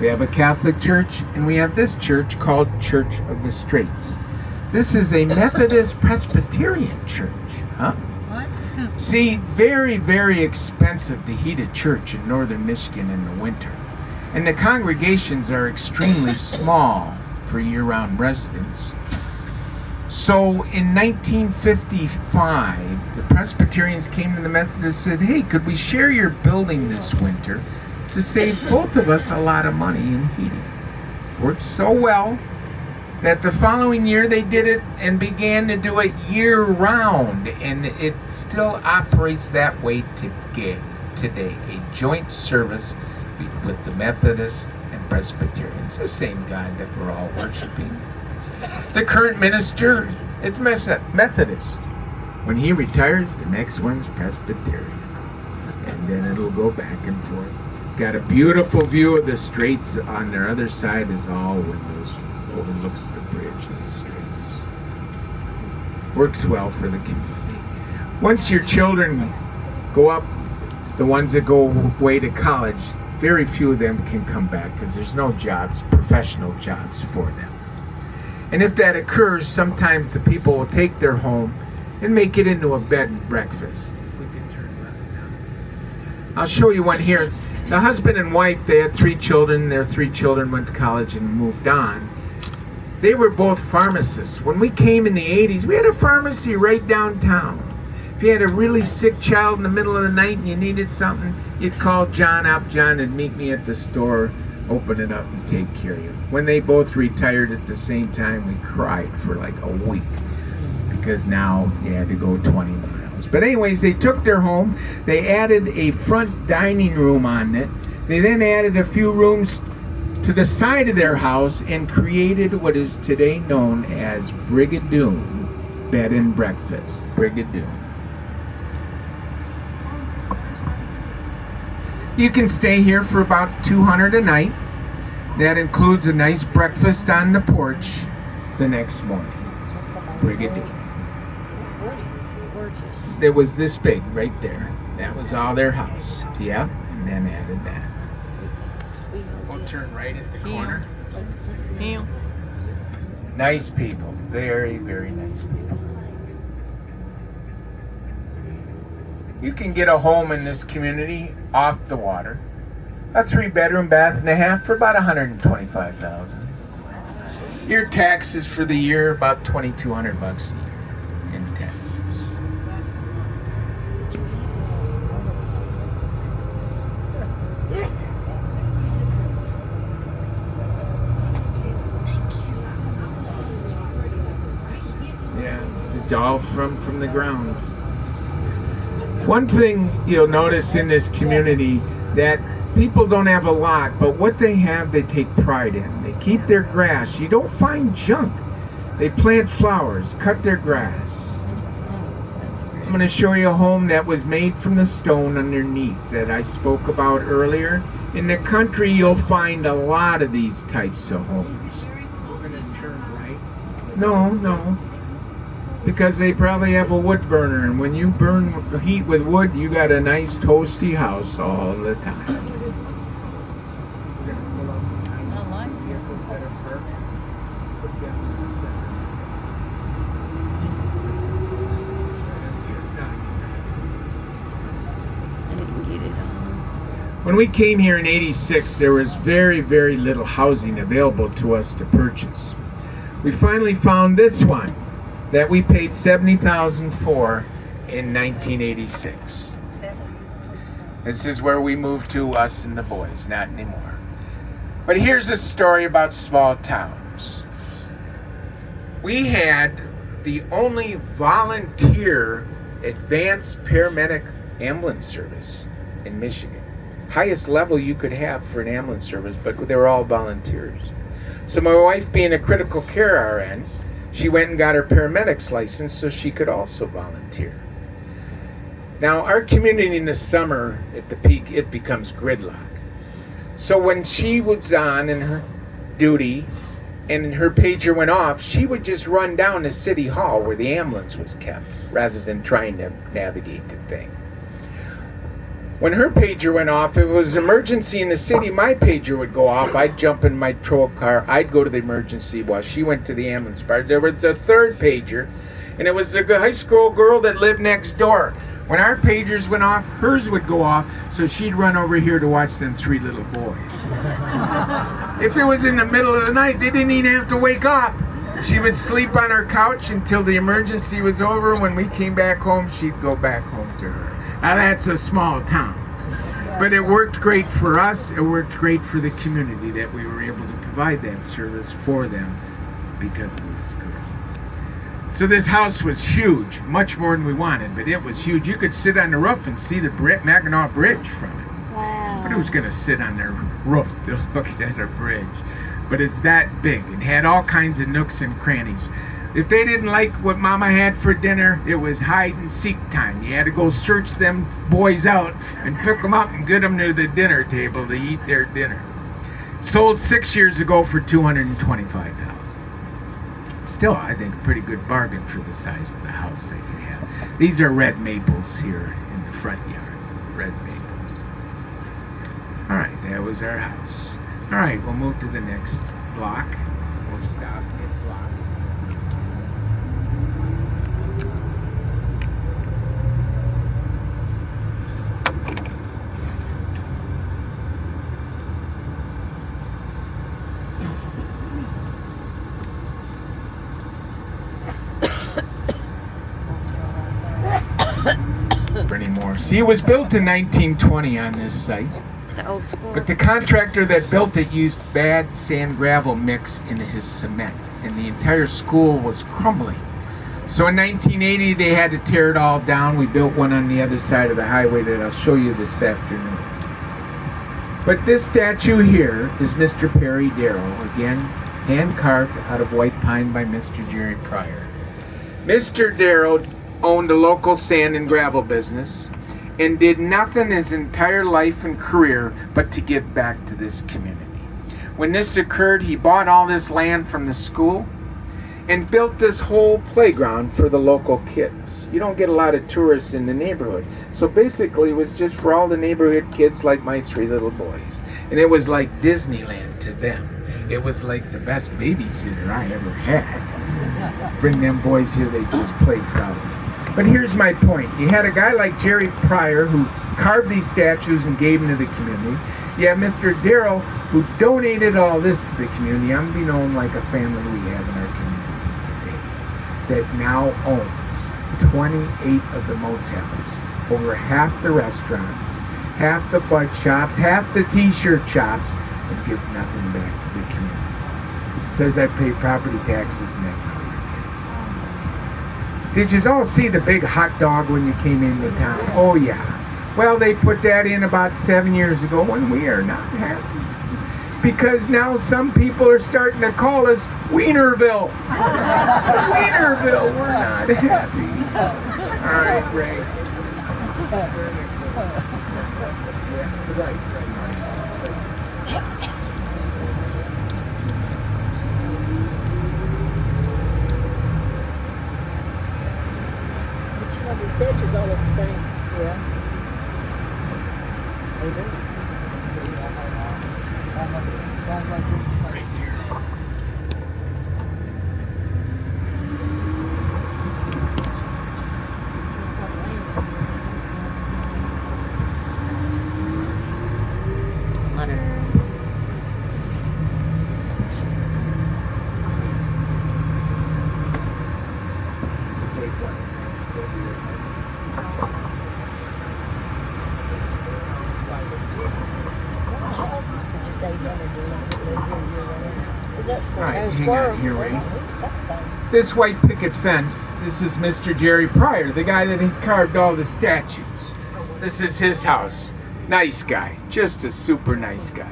we have a Catholic church, and we have this church called Church of the Straits. This is a Methodist Presbyterian church. Huh? What? See, very, very expensive to heat a church in northern Michigan in the winter. And the congregations are extremely small for year-round residents. So in 1955, the Presbyterians came to the Methodists and said, hey, could we share your building this winter to save both of us a lot of money in heating? Worked so well that the following year they did it and began to do it year-round, and it still operates that way today. A joint service with the Methodists and Presbyterians, the same God that we're all worshiping. The current minister is Methodist. When he retires, the next one's Presbyterian. And then it'll go back and forth. Got a beautiful view of the Straits. On their other side is all windows. Overlooks the bridge of the Straits. Works well for the community. Once your children go up, the ones that go away to college, very few of them can come back because there's no jobs, professional jobs for them. And if that occurs, sometimes the people will take their home and make it into a bed and breakfast. We can turn left now. I'll show you one here. The husband and wife, they had 3 children. Their 3 children went to college and moved on. They were both pharmacists. When we came in the 80s, we had a pharmacy right downtown. If If you had a really sick child in the middle of the night and you needed something, you'd call John up. John would meet me at the store, open it up, and take care of you. When they both retired at the same time, we cried for like a week because now you had to go 20 miles. But anyways, they took their home. They added a front dining room on it. They then added a few rooms to the side of their house and created what is today known as Brigadoon Bed and Breakfast. Brigadoon. You can stay here for about $200 a night. That includes a nice breakfast on the porch the next morning. Brigadoon. Gorgeous. It was this big right there. That was all their house. Yep, and then added that. We'll turn right at the corner. Him. Nice people. Very, very nice people. You can get a home in this community off the water. A 3-bedroom, bath and a half for about $125,000. Your taxes for the year about $2,200 a year in taxes. Yeah, it's all from the ground. One thing you'll notice in this community that people don't have a lot, but what they have they take pride in. They keep their grass. You don't find junk. They plant flowers, cut their grass. I'm going to show you a home that was made from the stone underneath that I spoke about earlier. In the country you'll find a lot of these types of homes. We're going to turn right. No. Because they probably have a wood burner, and when you burn heat with wood, you got a nice toasty house all the time. We're gonna pull up behind I like the vehicles that are parked. Put them in the center. I didn't get it on. When we came here in '86, there was very, very little housing available to us to purchase. We finally found this one that we paid $70,000 for in 1986. This is where we moved to, us and the boys, not anymore. But here's a story about small towns. We had the only volunteer advanced paramedic ambulance service in Michigan. Highest level you could have for an ambulance service, but they were all volunteers. So my wife, being a critical care RN, she went and got her paramedic's license so she could also volunteer. Now, our community in the summer, at the peak, it becomes gridlock. So when she was on in her duty and her pager went off, she would just run down to City Hall where the ambulance was kept rather than trying to navigate the thing. When her pager went off, if it was an emergency in the city, my pager would go off. I'd jump in my patrol car. I'd go to the emergency while she went to the ambulance bar. There was a third pager, and it was the high school girl that lived next door. When our pagers went off, hers would go off, so she'd run over here to watch them 3 little boys. If it was in the middle of the night, they didn't even have to wake up. She would sleep on her couch until the emergency was over. When we came back home, she'd go back home to her. Now that's a small town. But it worked great for us. It worked great for the community that we were able to provide that service for them because of this girl. So this house was huge, much more than we wanted, but it was huge. You could sit on the roof and see the Mackinaw Bridge from it. Wow. But who's going to sit on their roof to look at a bridge? But it's that big and had all kinds of nooks and crannies. If they didn't like what Mama had for dinner, it was hide and seek time. You had to go search them boys out and pick them up and get them to the dinner table to eat their dinner. Sold 6 years ago for $225,000. Still, I think, a pretty good bargain for the size of the house they could have. These are red maples here in the front yard. Red maples. All right, that was our house. All right, we'll move to the next block. We'll stop at block. anymore. See, it was built in 1920 on this site, The old school. but the contractor that built it used bad sand gravel mix in his cement, and the entire school was crumbling. So in 1980 they had to tear it all down. We built one on the other side of the highway that I'll show you this afternoon. But this statue here is Mr. Perry Darrow, again hand carved out of white pine by Mr. Jerry Pryor. Mr. Darrow owned a local sand and gravel business and did nothing his entire life and career but to give back to this community. When this occurred, he bought all this land from the school and built this whole playground for the local kids. You don't get a lot of tourists in the neighborhood. So basically it was just for all the neighborhood kids like my 3 little boys. And it was like Disneyland to them. It was like the best babysitter I ever had. Bring them boys here, they just play flowers. But here's my point. You had a guy like Jerry Pryor who carved these statues and gave them to the community. You have Mr. Darrow who donated all this to the community. I'm known like a family we have in our community that now owns 28 of the motels, over half the restaurants, half the fudge shops, half the t-shirt shops, and give nothing back to the community. It says I pay property taxes and that's how you get it. Did you all see the big hot dog when you came into town? Oh yeah. Well, they put that in about 7 years ago when we are not happy. Because now some people are starting to call us Wienerville. Wienerville, we're not happy. All right, Ray. But you know, the statues all look the same. Yeah. They do. Sounds like Here, Ray. This white picket fence, this is Mr. Jerry Pryor, the guy that he carved all the statues. This is his house. Nice guy. Just a super nice guy.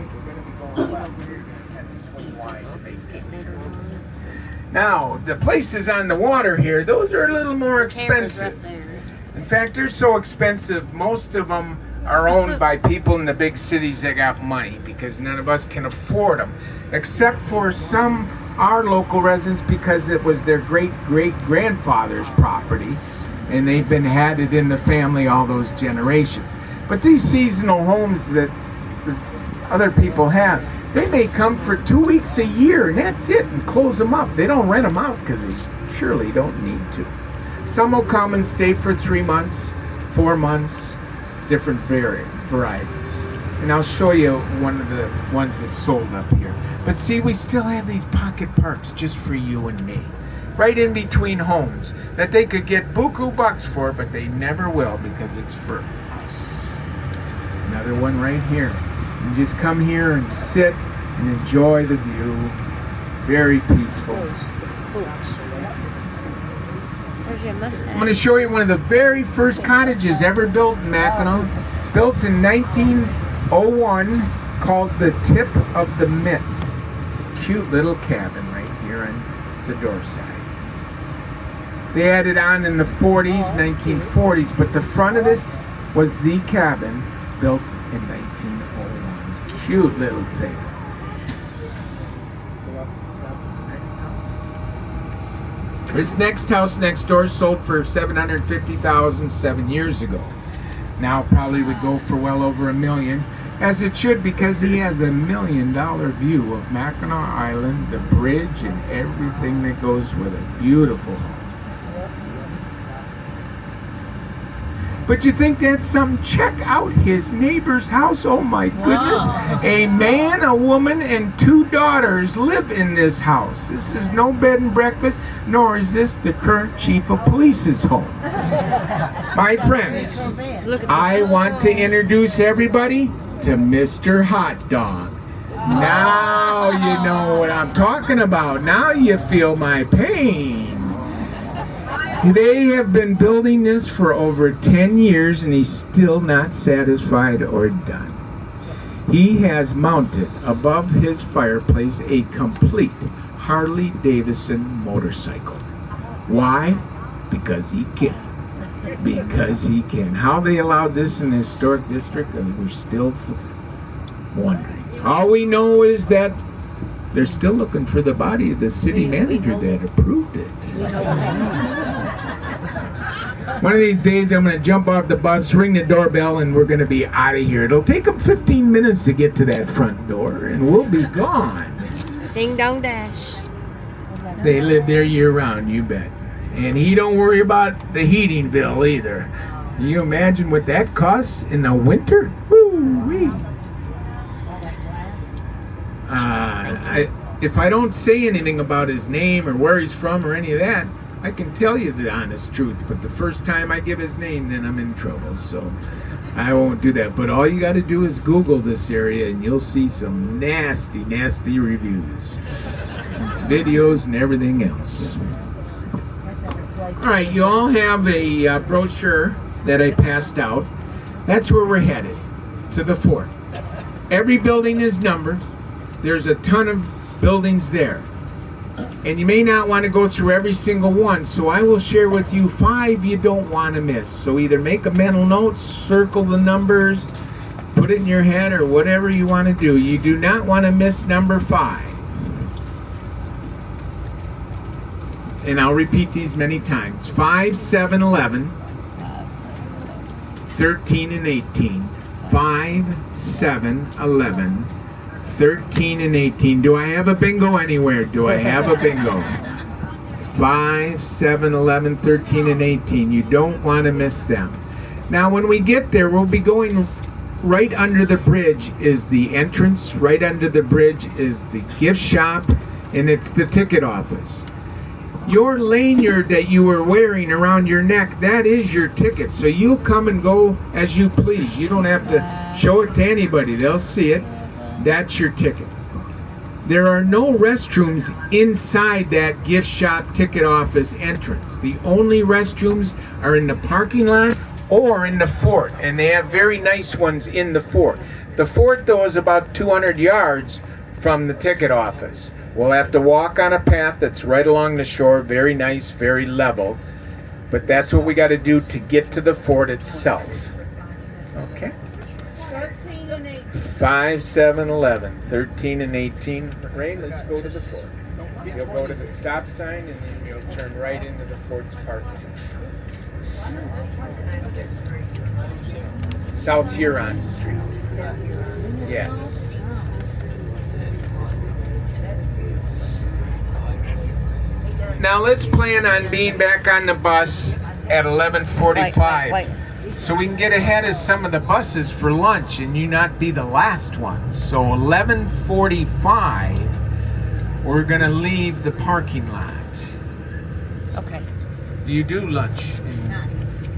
Now, the places on the water here, those are a little more expensive. In fact, they're so expensive, most of them are owned by people in the big cities that got money because none of us can afford them. Except for some our local residents because it was their great-great-grandfather's property and they've been had it in the family all those generations. But these seasonal homes that other people have, they may come for 2 weeks a year and that's it and close them up. They don't rent them out because they surely don't need to. Some will come and stay for 3 months, 4 months, different varieties. And I'll show you one of the ones that's sold up here. But see, we still have these pocket parks just for you and me. Right in between homes that they could get buku bucks for, but they never will because it's for us. Another one right here. You just come here and sit and enjoy the view. Very peaceful. Where's your mustache? I'm going to show you one of the very first cottages ever built in Mackinaw. Built in 1901, called the Tip of the Mitt. Cute little cabin right here on the door side. They added on in the 40s, 1940s, but the front of this was the cabin built in 1901. Cute little thing. This next house next door sold for $750,000 7 years ago. Now probably would go for well over $1 million, as it should because he has $1 million view of Mackinac Island, the bridge, and everything that goes with it. Beautiful. But you think that's something? Check out his neighbor's house. Oh my goodness. A man, a woman, and 2 daughters live in this house. This is no bed and breakfast, nor is this the current chief of police's home. My friends, I want to introduce everybody to Mr. Hot Dog. Now you know what I'm talking about. Now you feel my pain. They have been building this for over 10 years and he's still not satisfied or done. He has mounted above his fireplace a complete Harley Davidson motorcycle. Why? Because he can. Because he can. How they allowed this in the historic district, and we're still wondering. All we know is that they're still looking for the body of the city manager that approved it. One of these days I'm going to jump off the bus, ring the doorbell, and we're going to be out of here. It'll take them 15 minutes to get to that front door, and we'll be gone. Ding dong dash. They live there year round, you bet. And he don't worry about the heating bill either. Can you imagine what that costs in the winter? Woo-wee. If I don't say anything about his name or where he's from or any of that, I can tell you the honest truth. But the first time I give his name, then I'm in trouble. So I won't do that. But all you got to do is Google this area and you'll see some nasty, nasty reviews. Videos and everything else. Alright, you all have a brochure that I passed out. That's where we're headed, to the fort. Every building is numbered. There's a ton of buildings there. And you may not want to go through every single one, so I will share with you 5 you don't want to miss. So either make a mental note, circle the numbers, put it in your head, or whatever you want to do. You do not want to miss number 5. And I'll repeat these many times. 5, 7, 11, 13, and 18. 5, 7, 11, 13, and 18. Do I have a bingo anywhere? Do I have a bingo? 5, 7, 11, 13, and 18. You don't want to miss them. Now when we get there, we'll be going right under the bridge is the entrance. Right under the bridge is the gift shop, and it's the ticket office. Your lanyard that you were wearing around your neck, that is your ticket. So you come and go as you please. You don't have to show it to anybody. They'll see it. That's your ticket. There are no restrooms inside that gift shop ticket office entrance. The only restrooms are in the parking lot or in the fort. And they have very nice ones in the fort. The fort, though, is about 200 yards from the ticket office. We'll have to walk on a path that's right along the shore, very nice, very level. But that's what we got to do to get to the fort itself. Okay? 5, 7, 11, 13, and 18. Ray, let's go to the fort. You'll go to the stop sign and then you'll turn right into the fort's parking. South Huron Street. Yes. Now let's plan on being back on the bus at 11:45. Wait. So we can get ahead of some of the buses for lunch and you not be the last one. So 11:45, we're going to leave the parking lot. Okay. Do you do lunch?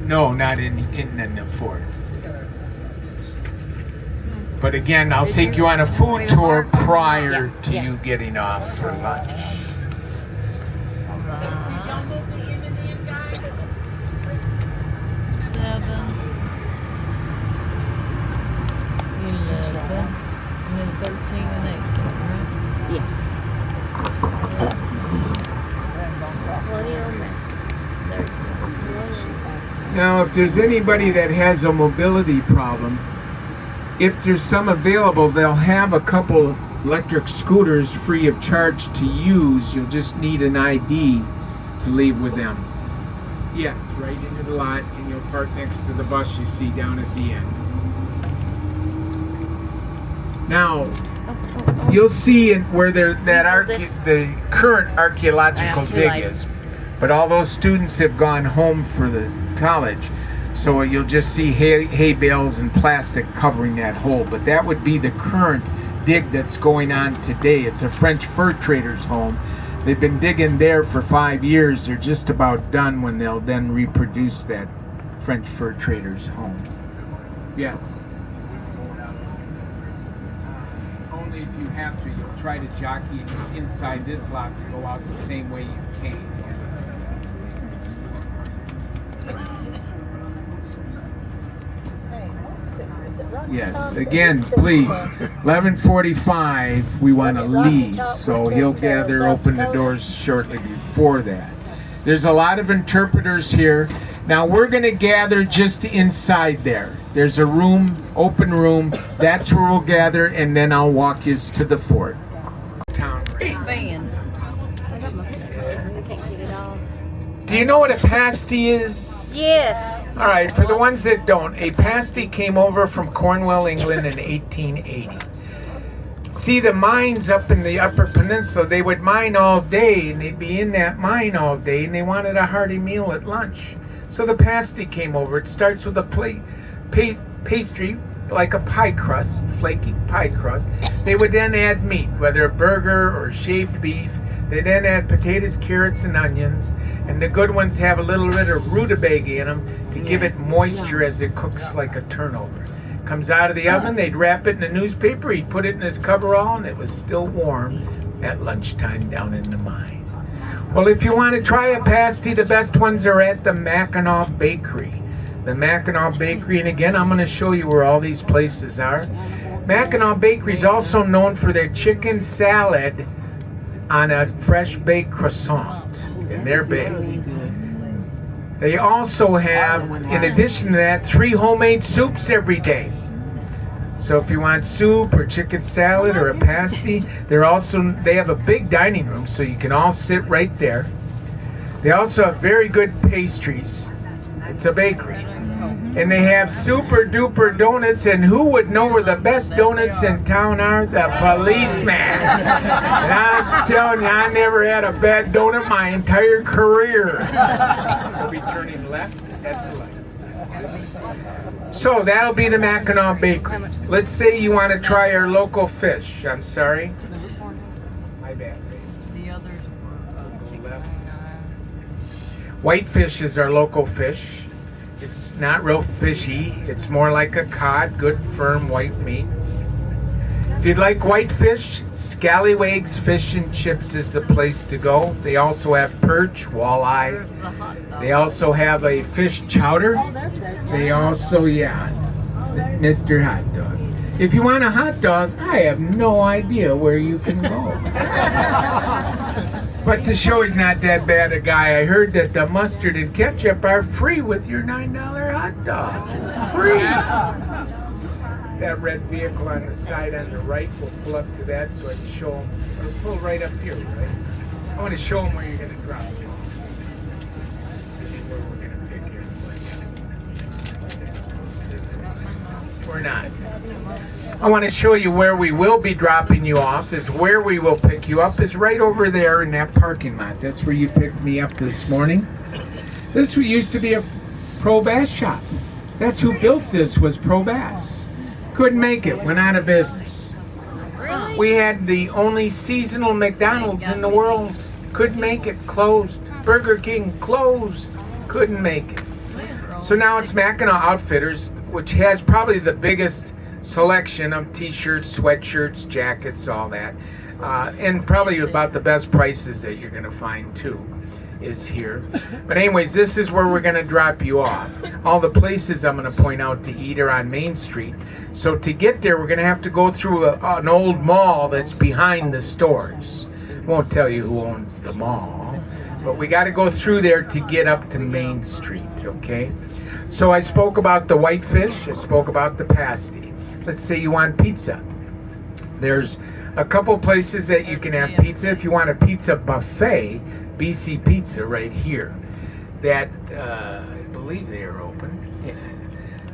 No, not in the fort. But again, I'll take you on a food tour prior to you getting off for lunch. 7, 11, and then 13 and 18, right? Now, if there's anybody that has a mobility problem, if there's some available, they'll have a couple electric scooters free of charge to use. You'll just need an ID to leave with them. Yeah, right into the lot, and you'll park next to the bus you see down at the end. Now, you'll see where the current archaeological dig is. But all those students have gone home for the college, so you'll just see hay bales and plastic covering that hole. But that would be the current dig that's going on today. It's a French fur trader's home. They've been digging there for 5 years. They're just about done when they'll then reproduce that French fur trader's home. Yes. Only if you have to, you'll try to jockey inside this lot to go out the same way you came. Yes, again, please, 11:45, we want to leave, so he'll gather, open the doors shortly before that. There's a lot of interpreters here. Now we're going to gather just inside there. There's a room, open room, that's where we'll gather, and then I'll walk you to the fort. Big van. Do you know what a pasty is? Yes. All right, for the ones that don't, a pasty came over from Cornwall, England in 1880. See, the mines up in the Upper Peninsula, they would mine all day, and they'd be in that mine all day, and they wanted a hearty meal at lunch. So the pasty came over. It starts with a pastry, like a pie crust, flaky pie crust. They would then add meat, whether a burger or shaved beef. They then add potatoes, carrots, and onions. And the good ones have a little bit of rutabaga in them to give it moisture as it cooks like a turnover. Comes out of the oven, they'd wrap it in a newspaper, he'd put it in his coverall, and it was still warm at lunchtime down in the mine. Well, if you want to try a pasty, the best ones are at the Mackinaw Bakery. The Mackinaw Bakery, and again, I'm going to show you where all these places are. Mackinaw Bakery is also known for their chicken salad on a fresh baked croissant, and they're big. They also have, in addition to that, 3 homemade soups every day. So if you want soup or chicken salad or a pasty, they have a big dining room, so you can all sit right there. They also have very good pastries. It's a bakery. And they have super duper donuts, and who would know where the best donuts in town are? The policeman. And I'm telling you, I never had a bad donut my entire career. We'll be turning left at the light. So that'll be the Mackinaw Bakery. Let's say you want to try our local fish. I'm sorry. My bad. The others were Whitefish is our local fish. It's not real fishy. It's more like a cod, good firm white meat. If you'd like whitefish, Scallywags Fish and Chips is the place to go. They also have perch, walleye. They also have a fish chowder. They also, Mr. Hot Dog. If you want a hot dog, I have no idea where you can go. But to show he's not that bad a guy, I heard that the mustard and ketchup are free with your $9 hot dog. Free! That red vehicle on the side on the right, we'll pull up to that so I can show him. Or pull right up here, right? I want to show him where you're going to drop him. This is where we're going to pick you. Or not. I want to show you where we will be dropping you off. Is where we will pick you up is right over there in that parking lot. That's where you picked me up this morning. This used to be a Pro Bass shop. That's who built this, was Pro Bass. Couldn't make it, went out of business. Really? We had the only seasonal McDonald's in the world. Couldn't make it, closed. Burger King closed, couldn't make it. So now it's Mackinaw Outfitters, which has probably the biggest selection of t-shirts, sweatshirts, jackets, all that. And probably about the best prices that you're going to find too is here. But anyways, this is where we're going to drop you off. All the places I'm going to point out to eat are on Main Street. So to get there, we're going to have to go through an old mall that's behind the stores. Won't tell you who owns the mall, but we got to go through there to get up to Main Street, okay? So I spoke about the whitefish, I spoke about the pasty. Let's say you want pizza. There's a couple places that you can have pizza. If you want a pizza buffet, BC Pizza right here. That, I believe they are open. Yeah.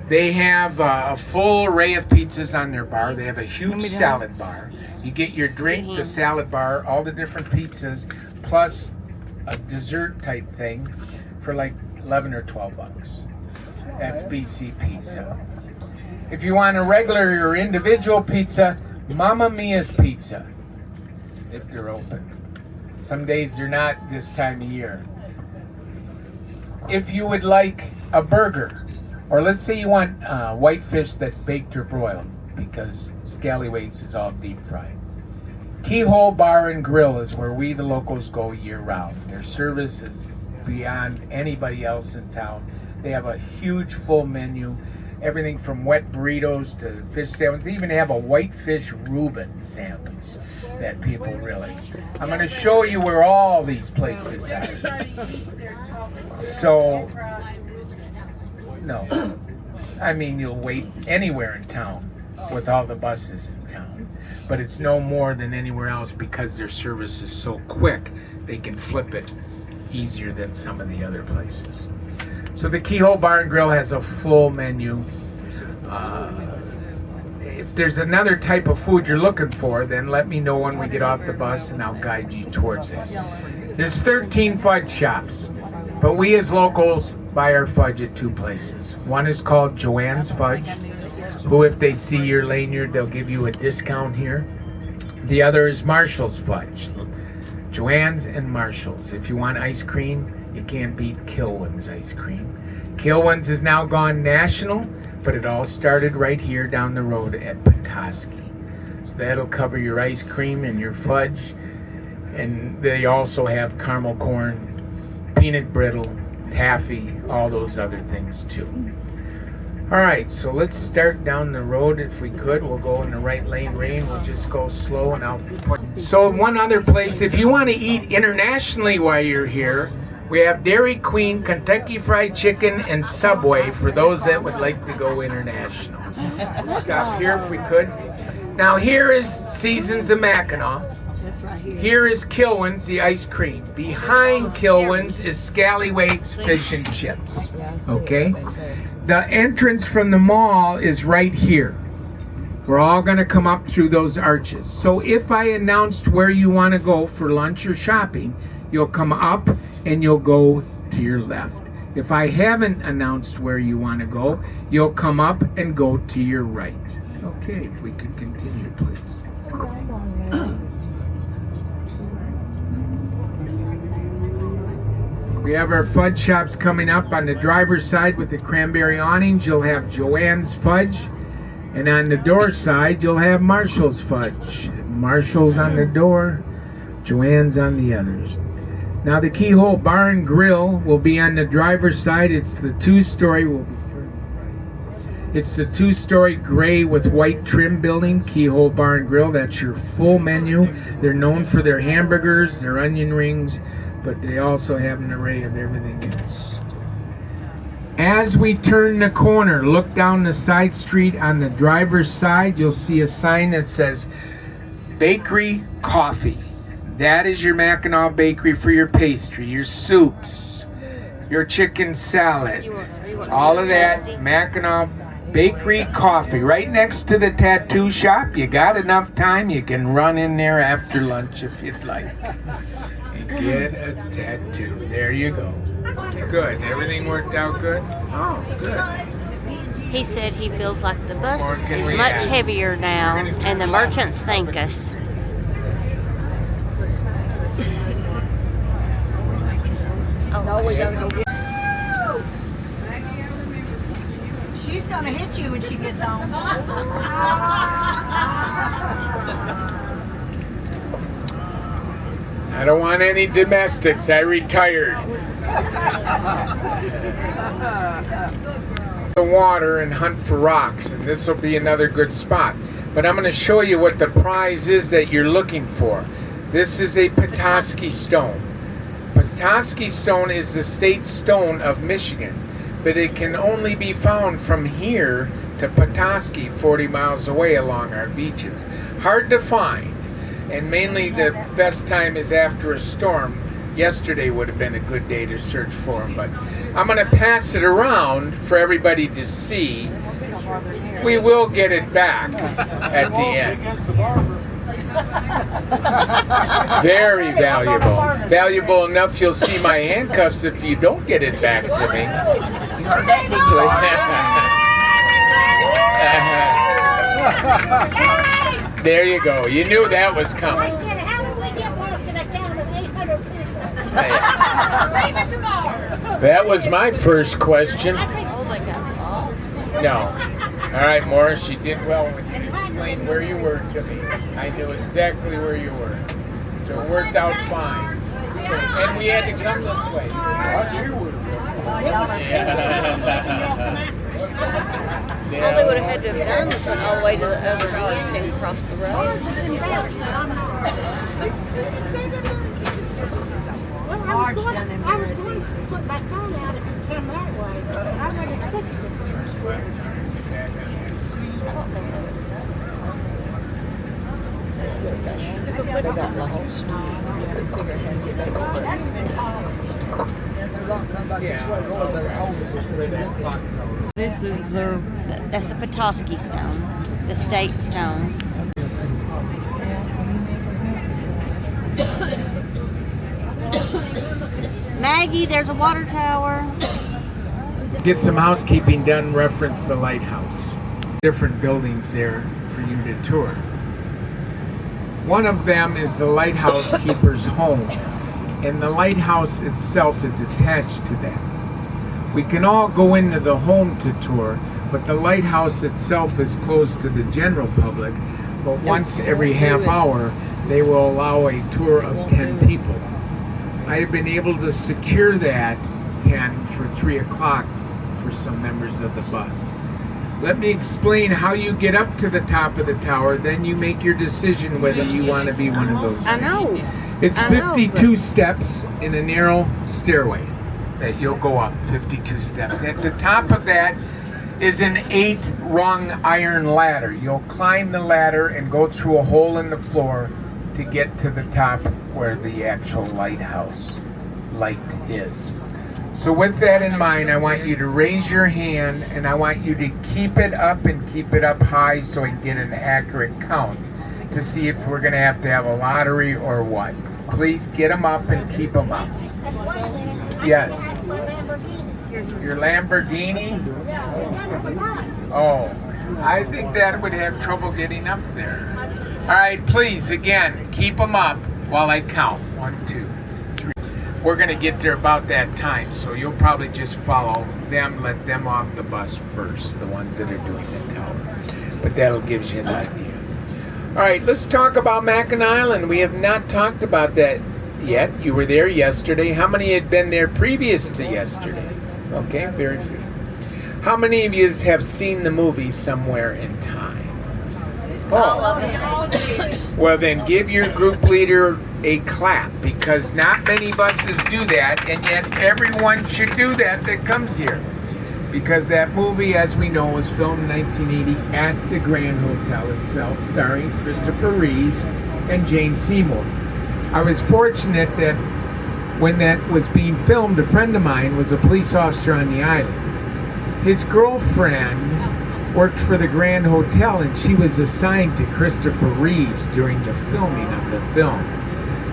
They have a full array of pizzas on their bar. They have a huge salad bar. You get your drink, the salad bar, all the different pizzas, plus a dessert type thing for like 11 or 12 bucks. That's BC Pizza. If you want a regular or individual pizza, Mamma Mia's Pizza, if they're open. Some days they're not this time of year. If you would like a burger, or let's say you want whitefish that's baked or broiled, because scallywags is all deep fried. Keyhole Bar and Grill is where we, the locals, go year round. Their service is beyond anybody else in town. They have a huge full menu, everything from wet burritos to fish sandwiches. They even have a whitefish Reuben sandwich that people really. I'm going to show you where all these places are. So, no, I mean, you'll wait anywhere in town with all the buses in town, but it's no more than anywhere else because their service is so quick. They can flip it easier than some of the other places. So the Keyhole Bar and Grill has a full menu. If there's another type of food you're looking for, then let me know when we get off the bus and I'll guide you towards it. There's 13 fudge shops, but we as locals buy our fudge at 2 places. One is called Joanne's Fudge, who if they see your lanyard, they'll give you a discount here. The other is Marshall's Fudge. Joanne's and Marshall's. If you want ice cream, you can't beat Kilwin's ice cream. Kilwin's is now gone national, but it all started right here down the road at Petoskey. So that'll cover your ice cream and your fudge. And they also have caramel corn, peanut brittle, taffy, all those other things too. Alright, so let's start down the road if we could. We'll go in the right lane, we'll just go slow and I'll put... So one other place, if you want to eat internationally while you're here, we have Dairy Queen, Kentucky Fried Chicken, and Subway for those that would like to go international. Stop here if we could. Now here is Seasons of Mackinaw. That's right here. Here is Kilwin's, the ice cream. Behind Kilwin's is Scallywags Fish and Chips. Okay? The entrance from the mall is right here. We're all going to come up through those arches. So if I announced where you want to go for lunch or shopping, you'll come up and you'll go to your left. If I haven't announced where you want to go, you'll come up and go to your right. Okay, if we could continue, please. We have our fudge shops coming up. On the driver's side with the cranberry awnings, you'll have Joanne's Fudge. And on the door side, you'll have Marshall's Fudge. Marshall's on the door, Joanne's on the others. Now the Keyhole Bar and Grill will be on the driver's side. It's the 2-story. It's the 2-story gray with white trim building, Keyhole Bar and Grill. That's your full menu. They're known for their hamburgers, their onion rings, but they also have an array of everything else. As we turn the corner, look down the side street. On the driver's side, you'll see a sign that says Bakery Coffee. That is your Mackinaw Bakery for your pastry, your soups, your chicken salad, all of that. Mackinaw Bakery Coffee, right next to the tattoo shop. You got enough time, you can run in there after lunch if you'd like and get a tattoo. There you go. Good. Everything worked out good? Oh, good. He said he feels like the bus Or can is we much ask? heavier now, and the merchants thank us. No, we gotta go get. She's gonna hit you when she gets home. I don't want any domestics. I retired. The water and hunt for rocks, and this will be another good spot. But I'm going to show you what the prize is that you're looking for. This is a Petoskey stone. Petoskey stone is the state stone of Michigan, but it can only be found from here to Petoskey, 40 miles away along our beaches. Hard to find, and mainly the best time is after a storm. Yesterday would have been a good day to search for them, but I'm going to pass it around for everybody to see. We will get it back at the end. Very valuable. Valuable enough you'll see my handcuffs if you don't get it back to me. There you go. You knew that was coming. How did we get lost in a town of 800 people? Yeah. Leave it tomorrow. That was my first question. No. All right, Morris, you did well when you explained where you were to me. I knew exactly where you were. So it worked out fine. And we had to come this way. All they would have had to have done was went all the way to the other end and cross the road. I was going to put my phone out if you come that way. I wasn't expecting it. They got lost. Couldn't figure out how to get back over. This is their That's the Petoskey stone, the state stone. Maggie, there's a water tower. Get some housekeeping done, reference the lighthouse. Different buildings there for you to tour. One of them is the lighthouse keeper's home, and the lighthouse itself is attached to that. We can all go into the home to tour, but the lighthouse itself is closed to the general public, but once every half hour they will allow a tour of 10 people. I have been able to secure that 10 for 3 o'clock for some members of the bus. Let me explain how you get up to the top of the tower, then you make your decision whether you want to be one of those. I know. It's I know, 52 steps in a narrow stairway that you'll go up, 52 steps. At the top of that is an 8-rung iron ladder. You'll climb the ladder and go through a hole in the floor to get to the top where the actual lighthouse light is. So with that in mind, I want you to raise your hand and I want you to keep it up and keep it up high so I can get an accurate count to see if we're going to have a lottery or what. Please get them up and keep them up. Yes. Your Lamborghini? Oh, I think that would have trouble getting up there. All right, please, again, keep them up while I count. 1, 2, 3. We're going to get there about that time, so you'll probably just follow them, let them off the bus first, the ones that are doing the tower. But that'll give you an idea. All right, let's talk about Mackinac Island. We have not talked about that yet. You were there yesterday. How many had been there previous to yesterday? Okay, very few. How many of you have seen the movie Somewhere in Time? All of it. Well, then give your group leader a clap, because not many buses do that, and yet everyone should do that comes here. Because that movie, as we know, was filmed in 1980 at the Grand Hotel itself, starring Christopher Reeves and Jane Seymour. I was fortunate that when that was being filmed, a friend of mine was a police officer on the island. His girlfriend worked for the Grand Hotel, and she was assigned to Christopher Reeves during the filming of the film.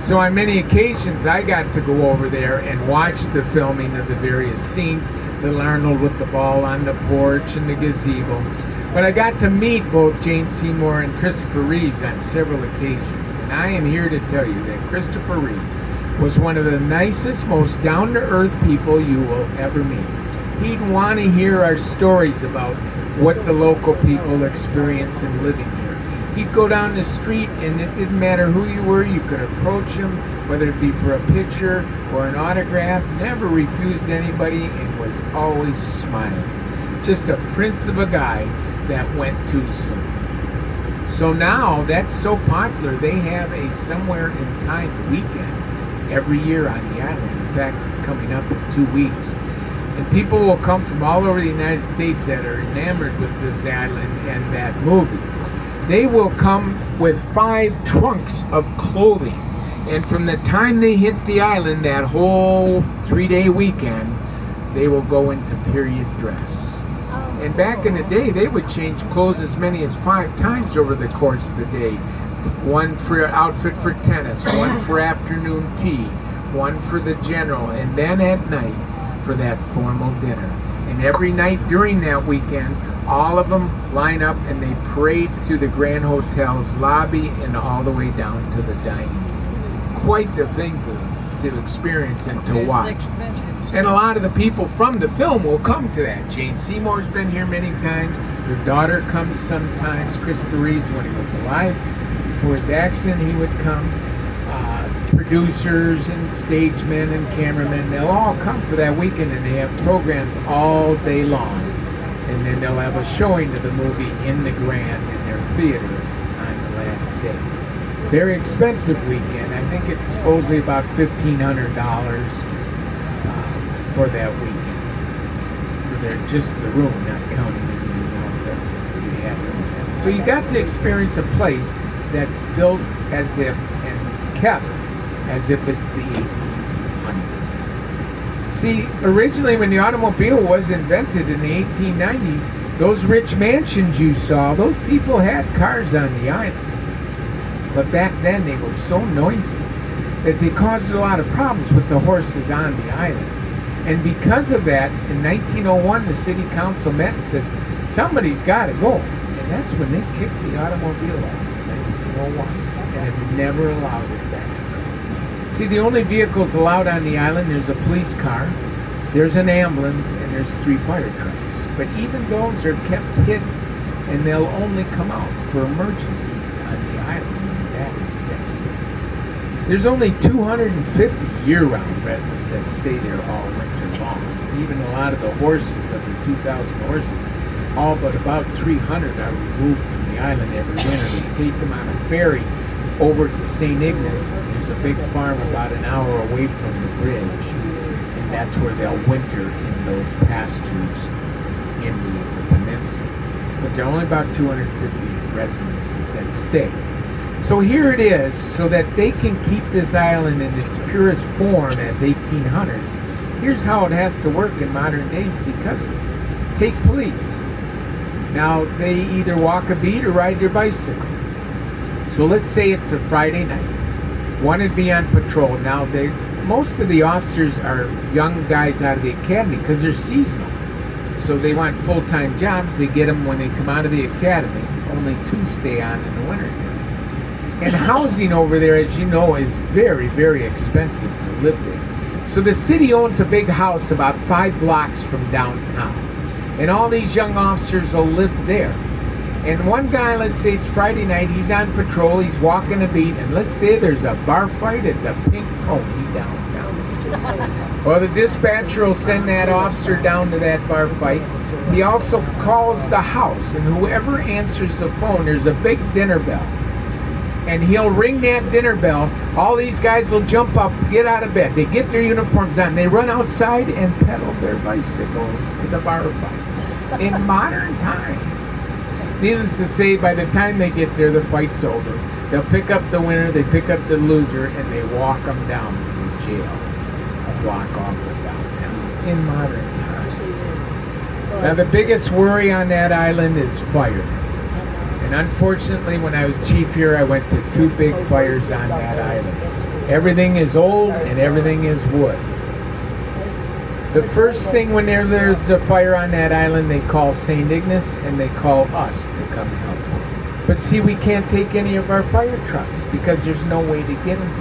So on many occasions, I got to go over there and watch the filming of the various scenes, little Arnold with the ball on the porch and the gazebo. But I got to meet both Jane Seymour and Christopher Reeves on several occasions. And I am here to tell you that Christopher Reeves was one of the nicest, most down-to-earth people you will ever meet. He'd want to hear our stories about what the local people experience in living here. He'd go down the street, and it didn't matter who you were, you could approach him, whether it be for a picture or an autograph, never refused anybody, and was always smiling. Just a prince of a guy that went too soon. So now, that's so popular, they have a Somewhere in Time weekend every year on the island. In fact, it's coming up in 2 weeks. And people will come from all over the United States that are enamored with this island and that movie. They will come with 5 trunks of clothing. And from the time they hit the island, that whole 3-day weekend, they will go into period dress. And back in the day, they would change clothes as many as 5 times over the course of the day. One for outfit for tennis, one for afternoon tea, one for the general, and then at night for that formal dinner. And every night during that weekend, all of them line up and they parade through the Grand Hotel's lobby and all the way down to the dining room. Quite the thing to experience and to watch. And a lot of the people from the film will come to that. Jane Seymour's been here many times. Her daughter comes sometimes. Christopher Reeves, when he was alive, before his accident, he would come. Producers and stage men and cameramen, they'll all come for that weekend, and they have programs all day long. And then they'll have a showing of the movie in the Grand in their theater on the last day. Very expensive weekend. I think it's supposedly about $1,500 for that weekend. For just the room, not counting anything else that you have. So you got to experience a place that's built as if and kept as if it's the 1800s. See, originally when the automobile was invented in the 1890s, those rich mansions you saw, those people had cars on the island. But back then they were so noisy that they caused a lot of problems with the horses on the island. And because of that, in 1901, the city council met and said, somebody's got to go. And that's when they kicked the automobile out in 1901 and have never allowed it back. See, the only vehicles allowed on the island, there's a police car, there's an ambulance, and there's 3 fire trucks. But even those are kept hidden, and they'll only come out for emergencies on the island, and that is it. There's only 250 year-round residents that stay there all winter long. Even a lot of the horses, of the 2,000 horses, all but about 300 are removed from the island every winter. They take them on a ferry over to St. Ignace. There's a big farm about an hour away from the bridge, and that's where they'll winter in those pastures in the peninsula. But there are only about 250 residents that stay. So here it is, so that they can keep this island in its purest form as 1800s. Here's how it has to work in modern days because of it. Take police. Now, they either walk a beat or ride their bicycle. So let's say it's a Friday night. One would be on patrol. Now, most of the officers are young guys out of the academy because they're seasonal. So they want full-time jobs. They get them when they come out of the academy. Only 2 stay on in the wintertime. And housing over there, as you know, is very, very expensive to live there. So the city owns a big house about 5 blocks from downtown. And all these young officers will live there. And one guy, let's say it's Friday night, he's on patrol, he's walking a beat, and let's say there's a bar fight at the Pink Pony downtown. Well, the dispatcher will send that officer down to that bar fight. He also calls the house, and whoever answers the phone, there's a big dinner bell. And he'll ring that dinner bell. All these guys will jump up, get out of bed. They get their uniforms on. They run outside and pedal their bicycles to the bar fight. In modern times. Needless to say, by the time they get there, the fight's over. They'll pick up the winner, they pick up the loser, and they walk them down to jail. A block off of downtown. In modern times. Now, the biggest worry on that island is fire. And unfortunately, when I was chief here, I went to 2 big fires on that island. Everything is old and everything is wood. The first thing when there's a fire on that island, they call St. Ignace and they call us to come help. But see, we can't take any of our fire trucks because there's no way to get them.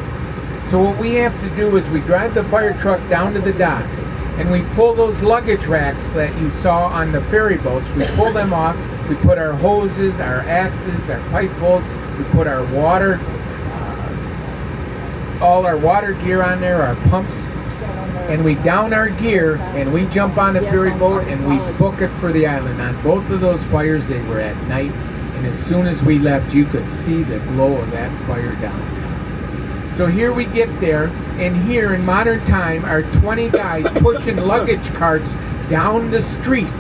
So what we have to do is we drive the fire truck down to the docks and we pull those luggage racks that you saw on the ferry boats. We pull them off. We put our hoses, our axes, our pipe bowls. We put our water, all our water gear on there, our pumps. And we down our gear and we jump on the ferry boat and we book it for the island. On both of those fires, they were at night. And as soon as we left, you could see the glow of that fire downtown. So here we get there, and here in modern time are 20 guys pushing luggage carts down the street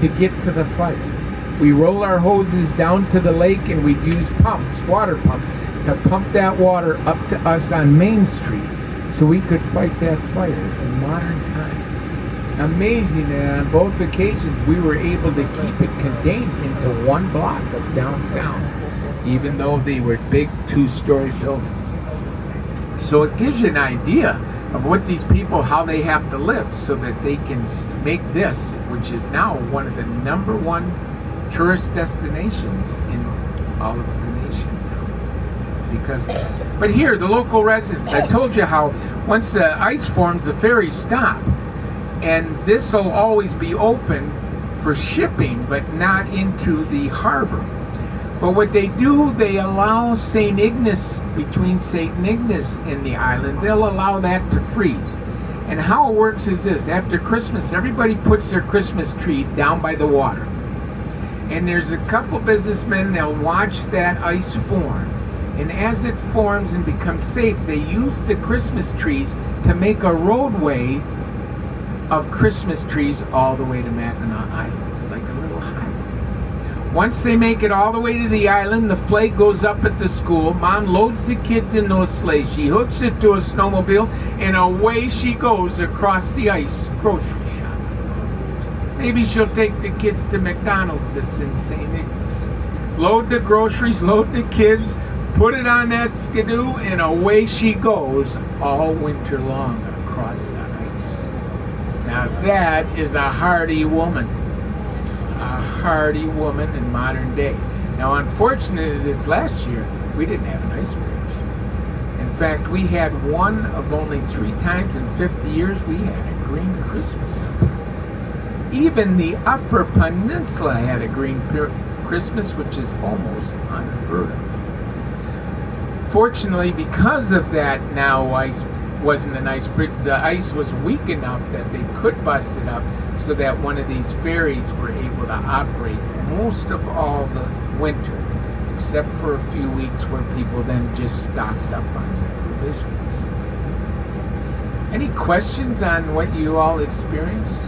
to get to the fire. We roll our hoses down to the lake and we use pumps, water pumps, to pump that water up to us on Main Street so we could fight that fire in modern times. Amazing that on both occasions we were able to keep it contained into 1 block of downtown, even though they were big 2-story buildings. So it gives you an idea of what these people, how they have to live so that they can make this, which is now one of the #1 tourist destinations in all of the nation. But here, the local residents, I told you how once the ice forms, the ferries stop. And this will always be open for shipping, but not into the harbor. But what they do, they allow St. Ignace, between St. Ignace and the island, they'll allow that to freeze. And how it works is this: after Christmas, everybody puts their Christmas tree down by the water. And there's a couple businessmen, they'll watch that ice form. And as it forms and becomes safe, they use the Christmas trees to make a roadway of Christmas trees all the way to Mackinaw Island, like a little highway. Once they make it all the way to the island, the flag goes up at the school. Mom loads the kids in those sleighs. She hooks it to a snowmobile, and away she goes across the ice, grocery shop. Maybe she'll take the kids to McDonald's that's in St. Ignace. Load the groceries, load the kids, put it on that skidoo, and away she goes all winter long across the ice. Now that is a hardy woman. A hardy woman in modern day. Now unfortunately this last year, we didn't have an ice bridge. In fact, we had one of only 3 times in 50 years we had a green Christmas up here. Even the Upper Peninsula had a green Christmas, which is almost unheard of. Fortunately, because of that, now ice wasn't an ice bridge. The ice was weak enough that they could bust it up, so that one of these ferries were able to operate most of all the winter, except for a few weeks where people then just stocked up on their provisions. Any questions on what you all experienced?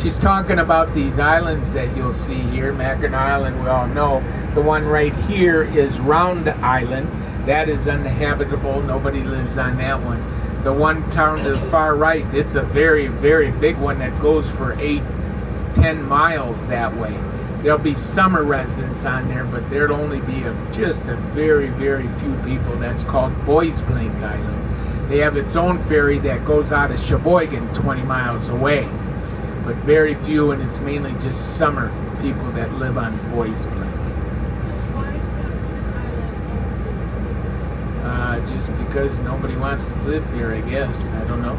She's talking about these islands that you'll see here. Mackinac Island, we all know. The one right here is Round Island. That is uninhabitable. Nobody lives on that one. The one down to the far right, it's a very, very big one that goes for 8-10 miles that way. There'll be summer residents on there, but there'll only be just a very, very few people. That's called Boys Blink Island. They have its own ferry that goes out of Sheboygan 20 miles away. But very few, and it's mainly just summer people that live on Boys Blink. Just because nobody wants to live there, I guess. I don't know.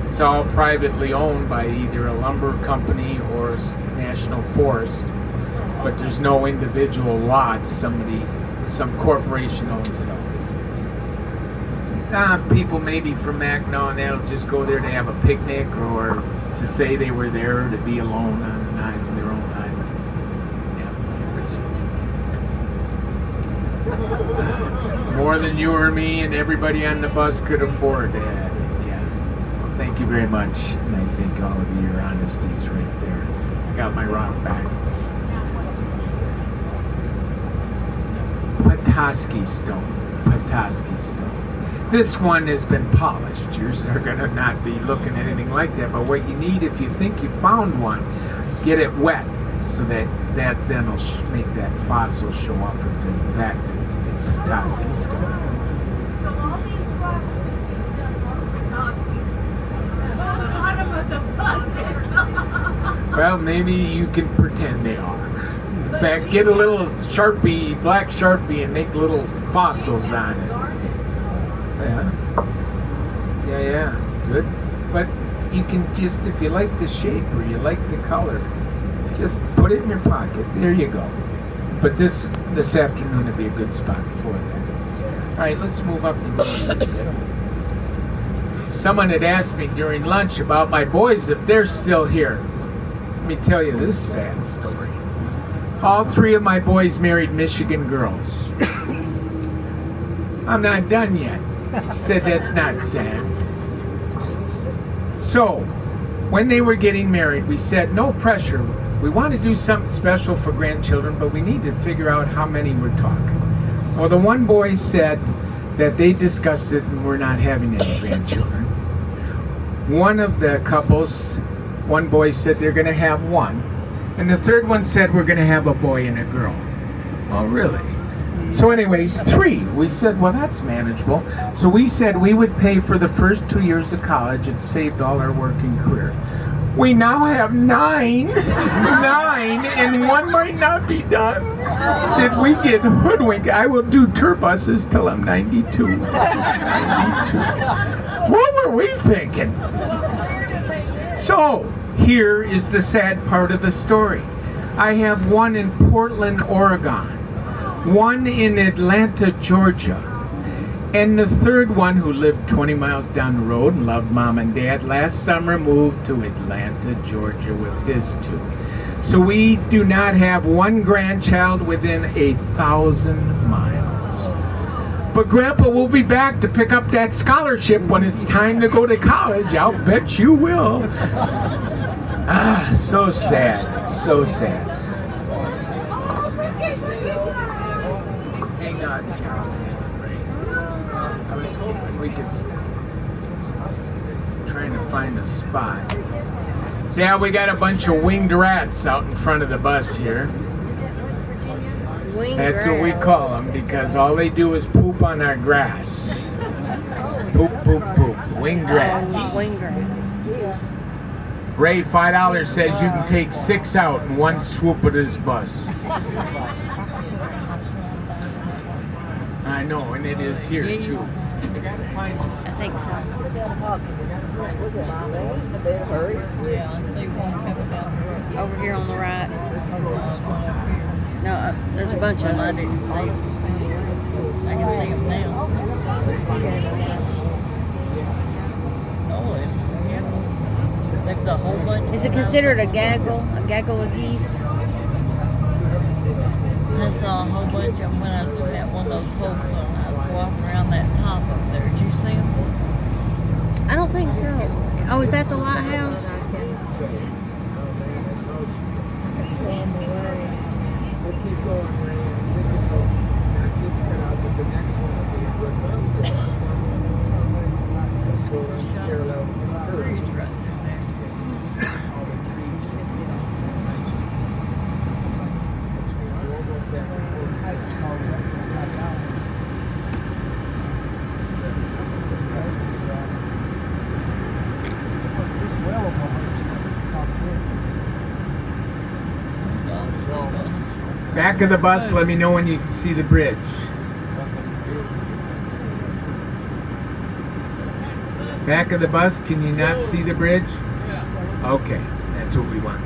It's all privately owned by either a lumber company or a national forest, but there's no individual lots. Some corporation owns it all. People maybe from Mackinac and that'll just go there to have a picnic or to say they were there to be alone on an island, their own island. Yeah. More than you or me and everybody on the bus could afford that. Yeah. Well, thank you very much. And I thank all of you. Your honesty's right there. I got my rock back. Petoskey stone. Petoskey stone. This one has been polished. Yours are going to not be looking at anything like that. But what you need, if you think you found one, get it wet so that then will make that fossil show up if in fact it's a Petoskey stone. Well, maybe you can pretend they are. In fact, get a little Sharpie, black Sharpie, and make little fossils on it. Yeah, good. But you can just, if you like the shape or you like the color, just put it in your pocket. There you go. But this afternoon would be a good spot for that. All right, let's move up the road a little bit. Someone had asked me during lunch about my boys if they're still here. Let me tell you this sad story. All 3 of my boys married Michigan girls. I'm not done yet. She said that's not sad. So, when they were getting married, we said, no pressure. We want to do something special for grandchildren, but we need to figure out how many we're talking. Well, the one boy said that they discussed it and we're not having any grandchildren. One of the couples, one boy said they're going to have 1. And the third one said we're going to have a boy and a girl. Oh, really? So anyways, 3. We said, well, that's manageable. So we said we would pay for the first 2 years of college and saved all our working career. We now have 9, and one might not be done. Did we get hoodwinked? I will do tour buses till I'm 92. 92. What were we thinking? So, here is the sad part of the story. I have one in Portland, Oregon, one in Atlanta, Georgia, and the third one, who lived 20 miles down the road and loved mom and dad, last summer moved to Atlanta, Georgia with his 2. So we do not have one grandchild within 1,000 miles. But Grandpa will be back to pick up that scholarship when it's time to go to college. I'll bet you will. Ah, so sad, so sad. Hang on. I was hoping we could, trying to find a spot. Yeah, we got a bunch of winged rats out in front of the bus here. Winged That's what we rat. call them, because all they do is poop on our grass. Poop, poop, poop. Winged rats. Winged rats. Ray, $5 says you can take 6 out in one swoop of this bus. I know, and it is here too. I think so. Hurry. Yeah, I see one coming down the road. Over here on the right. There's one up here. No, there's a bunch of I them. didn't see them. I can see them now. Oh, yeah. They've got a whole bunch. Is it considered a gaggle of geese? I saw a whole bunch of them when I was looking at one of those poles when I was walking around that top up there. Did you see them? I don't think so. Oh, is that the lighthouse? Bridge right through there. Back of the bus, let me know when you can see the bridge. Back of the bus, can you not see the bridge? Okay, that's what we want.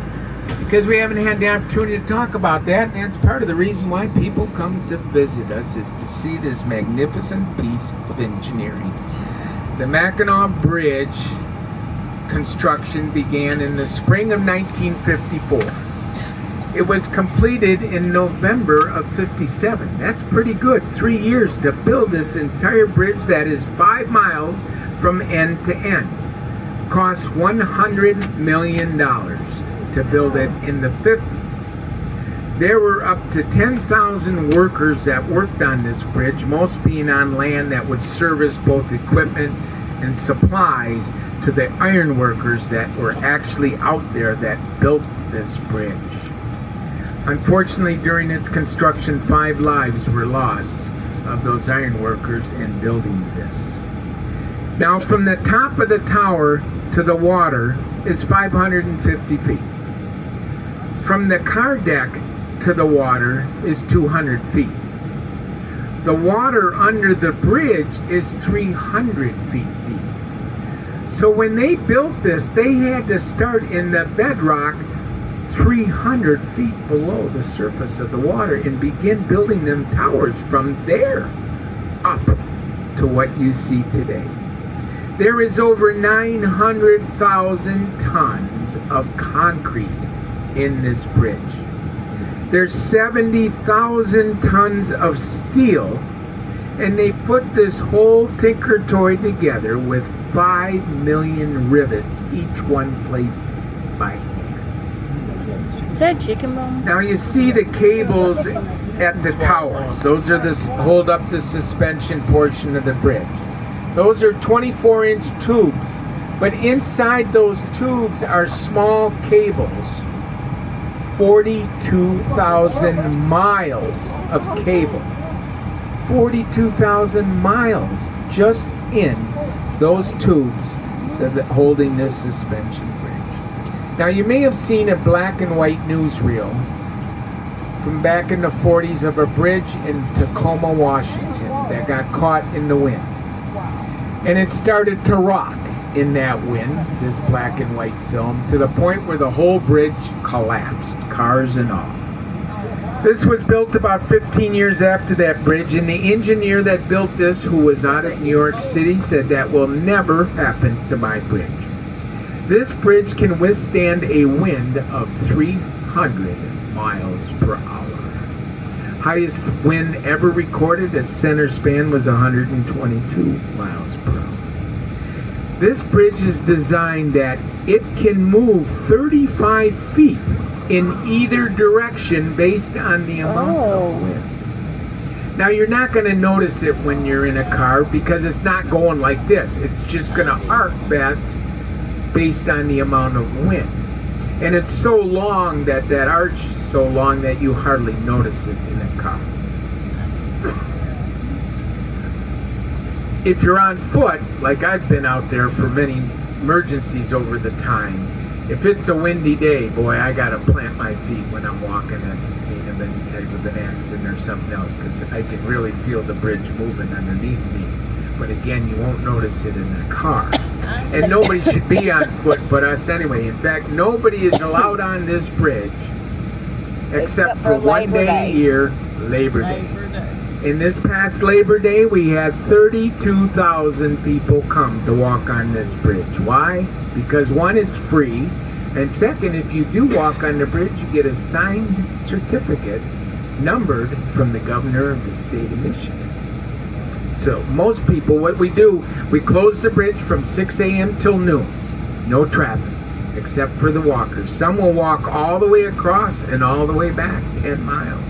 Because we haven't had the opportunity to talk about that, and that's part of the reason why people come to visit us, is to see this magnificent piece of engineering. The Mackinaw Bridge construction began in the spring of 1954. It was completed in November of 57. That's pretty good. 3 years to build this entire bridge that is 5 miles from end to end. Cost $100 million to build it in the 50s. There were up to 10,000 workers that worked on this bridge, most being on land that would service both equipment and supplies to the iron workers that were actually out there that built this bridge. Unfortunately, during its construction, 5 lives were lost of those iron workers in building this. Now, from the top of the tower to the water is 550 feet. From the car deck to the water is 200 feet. The water under the bridge is 300 feet deep. So when they built this, they had to start in the bedrock 300 feet below the surface of the water and begin building them towers from there up to what you see today. There is over 900,000 tons of concrete in this bridge. There's 70,000 tons of steel, and they put this whole tinker toy together with 5 million rivets, each one placed by hand. Is that a chicken bone? Now you see the cables at the towers. Those are the hold up the suspension portion of the bridge. Those are 24-inch tubes, but inside those tubes are small cables. 42,000 miles of cable. 42,000 miles just in those tubes holding this suspension bridge. Now you may have seen a black and white newsreel from back in the 40s of a bridge in Tacoma, Washington that got caught in the wind. And it started to rock in that wind, this black and white film, to the point where the whole bridge collapsed, cars and all. This was built about 15 years after that bridge, and the engineer that built this, who was out of New York City, said that will never happen to my bridge. This bridge can withstand a wind of 300 miles per hour. Highest wind ever recorded at center span was 122 miles per hour. This bridge is designed that it can move 35 feet in either direction based on the amount of wind. Now you're not going to notice it when you're in a car because it's not going like this. It's just going to arc back based on the amount of wind. And it's so long that arch is so long that you hardly notice it in a car. If you're on foot, like I've been out there for many emergencies over the time, if it's a windy day, boy, I gotta plant my feet when I'm walking at the scene of any type of an accident or something else, because I can really feel the bridge moving underneath me. But again, you won't notice it in a car. And nobody should be on foot but us anyway. In fact, nobody is allowed on this bridge except for one day a year, Labor Day. In this past Labor Day, we had 32,000 people come to walk on this bridge. Why? Because one, it's free, and second, if you do walk on the bridge, you get a signed certificate numbered from the governor of the state of Michigan. So most people, what we do, we close the bridge from 6 a.m. till noon. No traffic, except for the walkers. Some will walk all the way across and all the way back, 10 miles.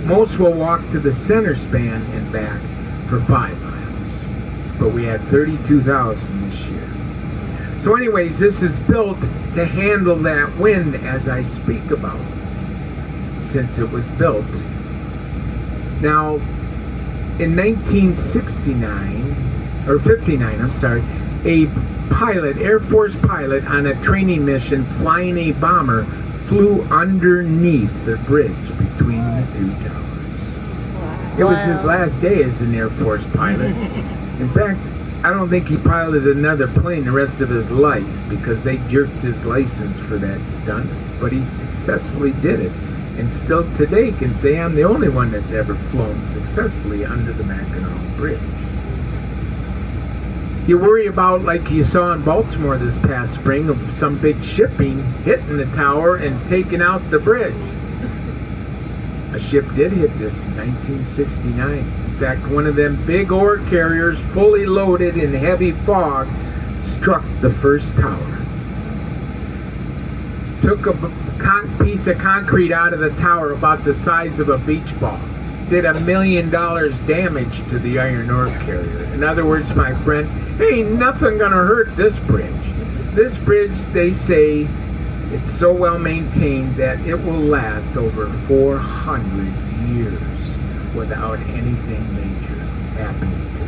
Most will walk to the center span and back for 5 miles. But we had 32,000 this year. So anyways, this is built to handle that wind as I speak about, since it was built. Now, in 1969, or 59, I'm sorry, a pilot, Air Force pilot on a training mission flying a bomber flew underneath the bridge between the two towers. It was his last day as an Air Force pilot. In fact, I don't think he piloted another plane the rest of his life because they jerked his license for that stunt, but he successfully did it. And still today can say I'm the only one that's ever flown successfully under the Mackinaw Bridge. You worry about, like you saw in Baltimore this past spring, of some big shipping hitting the tower and taking out the bridge. A ship did hit this in 1969. In fact, one of them big ore carriers, fully loaded in heavy fog, struck the first tower. Took a piece of concrete out of the tower about the size of a beach ball. Did $1 million damage to the iron ore carrier. In other words, my friend, ain't nothing gonna hurt this bridge. This bridge, they say, it's so well maintained that it will last over 400 years without anything major happening to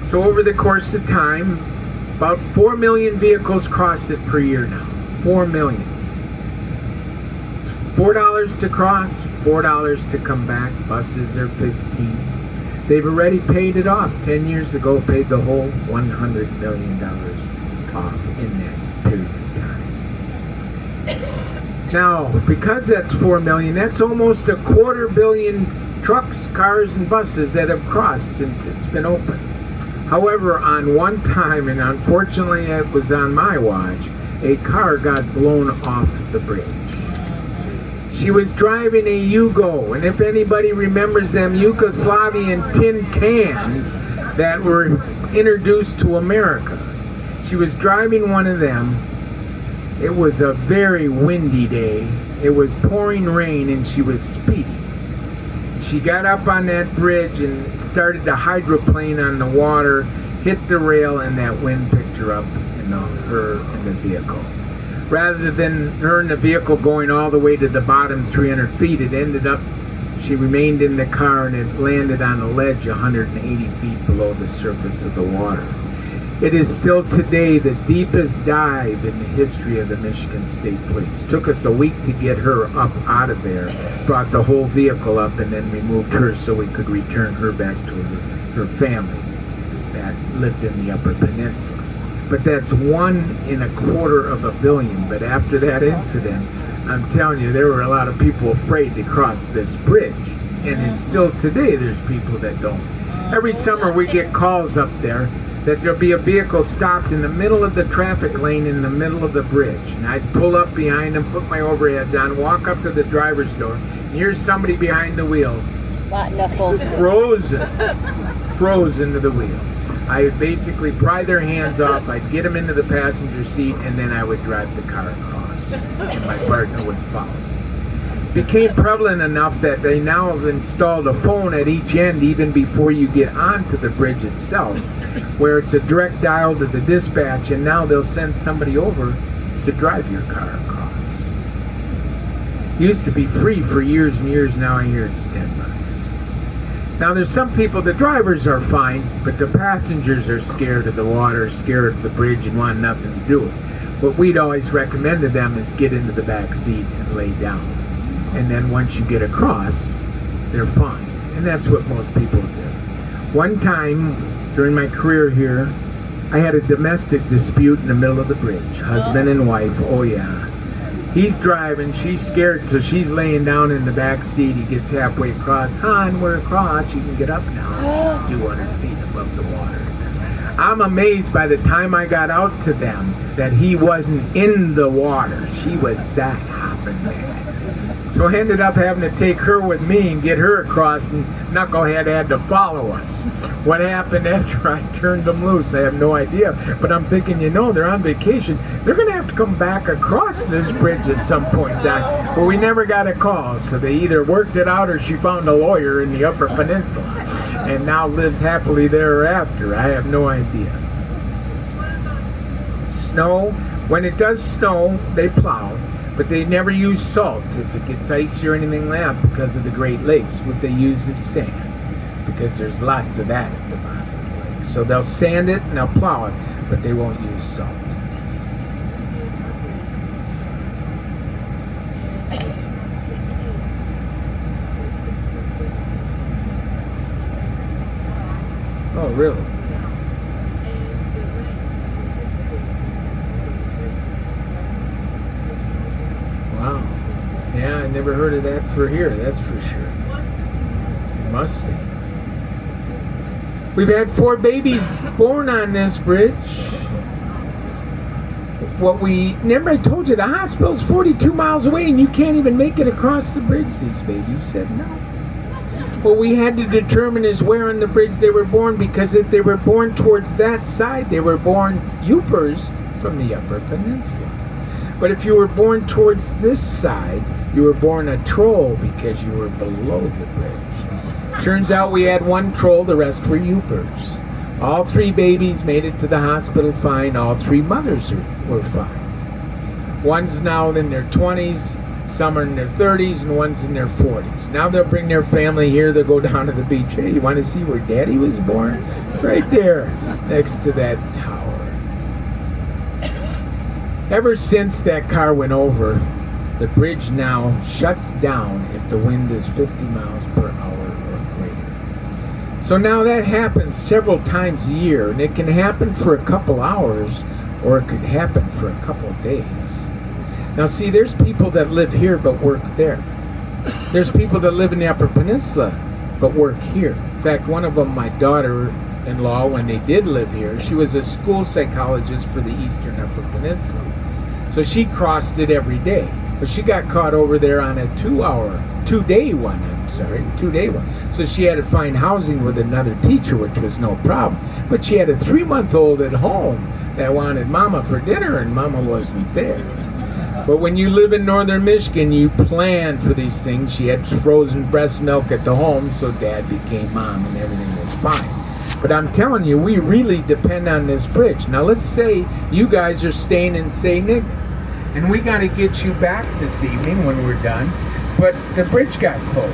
it. So over the course of time, about 4 million vehicles cross it per year now. 4 million. It's $4 to cross, $4 to come back. Buses are $15. They've already paid it off. 10 years ago, paid the whole $100 million off in that period of time. Now, because that's 4 million, that's almost 250 million trucks, cars, and buses that have crossed since it's been open. However, on one time, and unfortunately it was on my watch, a car got blown off the bridge. She was driving a Yugo, and if anybody remembers them Yugoslavian tin cans that were introduced to America, she was driving one of them. It was a very windy day. It was pouring rain, and she was speeding. She got up on that bridge and started to hydroplane on the water, hit the rail, and that wind picked her up, and her in the vehicle. Rather than her in the vehicle going all the way to the bottom 300 feet, it ended up, she remained in the car and it landed on a ledge 180 feet below the surface of the water. It is still today the deepest dive in the history of the Michigan State Police. Took us a week to get her up out of there, brought the whole vehicle up, and then we moved her so we could return her back to her family that lived in the Upper Peninsula. But that's 1 in a quarter of a billion. But after that incident, I'm telling you, there were a lot of people afraid to cross this bridge. And it's still today, there's people that don't. Every summer we get calls up there that there'll be a vehicle stopped in the middle of the traffic lane in the middle of the bridge. And I'd pull up behind them, put my overheads on, walk up to the driver's door, and here's somebody behind the wheel, White knuckle. frozen to the wheel. I would basically pry their hands off, I'd get them into the passenger seat, and then I would drive the car across. And my partner would follow. Became prevalent enough that they now have installed a phone at each end even before you get onto the bridge itself, where it's a direct dial to the dispatch, and now they'll send somebody over to drive your car across. Used to be free for years and years, now I hear it's $10. Now there's some people, the drivers are fine, but the passengers are scared of the water, scared of the bridge, and want nothing to do with it. What we'd always recommend to them is get into the back seat and lay down. And then once you get across, they're fine. And that's what most people do. One time during my career here, I had a domestic dispute in the middle of the bridge. Husband and wife, oh yeah. He's driving, she's scared, so she's laying down in the back seat. He gets halfway across. Hon, we're across. You can get up now. 200 feet above the water. I'm amazed by the time I got out to them that he wasn't in the water. She was that hopping mad. So I ended up having to take her with me and get her across, and Knucklehead had to follow us. What happened after I turned them loose, I have no idea. But I'm thinking, you know, they're on vacation. They're going to have to come back across this bridge at some point. But we never got a call, so they either worked it out or she found a lawyer in the Upper Peninsula and now lives happily thereafter. I have no idea. Snow, when it does snow, they plow. But they never use salt if it gets icy or anything like that because of the Great Lakes. What they use is sand because there's lots of that at the bottom of the lake. So they'll sand it and they'll plow it, but they won't use salt. Oh, really? Wow. Yeah, I never heard of that for here, that's for sure. It must be. We've had 4 babies born on this bridge. Remember I told you the hospital's 42 miles away and you can't even make it across the bridge, these babies said no. What we had to determine is where on the bridge they were born, because if they were born towards that side, they were born Upers from the Upper Peninsula. But if you were born towards this side, you were born a troll because you were below the bridge. Turns out we had 1 troll, the rest were Upers. All 3 babies made it to the hospital fine. All 3 mothers were fine. One's now in their 20s, some are in their 30s, and one's in their 40s. Now they'll bring their family here. They'll go down to the beach. Hey, you want to see where Daddy was born? Right there, next to that tower. Ever since that car went over, the bridge now shuts down if the wind is 50 miles per hour or greater. So now that happens several times a year, and it can happen for a couple hours, or it could happen for a couple days. Now see, there's people that live here but work there. There's people that live in the Upper Peninsula but work here. In fact, one of them, my daughter-in-law, when they did live here, she was a school psychologist for the Eastern Upper Peninsula. So she crossed it every day. But she got caught over there on a 2-day one. So she had to find housing with another teacher, which was no problem. But she had a 3-month-old at home that wanted Mama for dinner, and Mama wasn't there. But when you live in northern Michigan, you plan for these things. She had frozen breast milk at the home, so Dad became Mom, and everything was fine. But I'm telling you, we really depend on this bridge. Now let's say you guys are staying in St. Nicholas, and we got to get you back this evening when we're done, but the bridge got closed.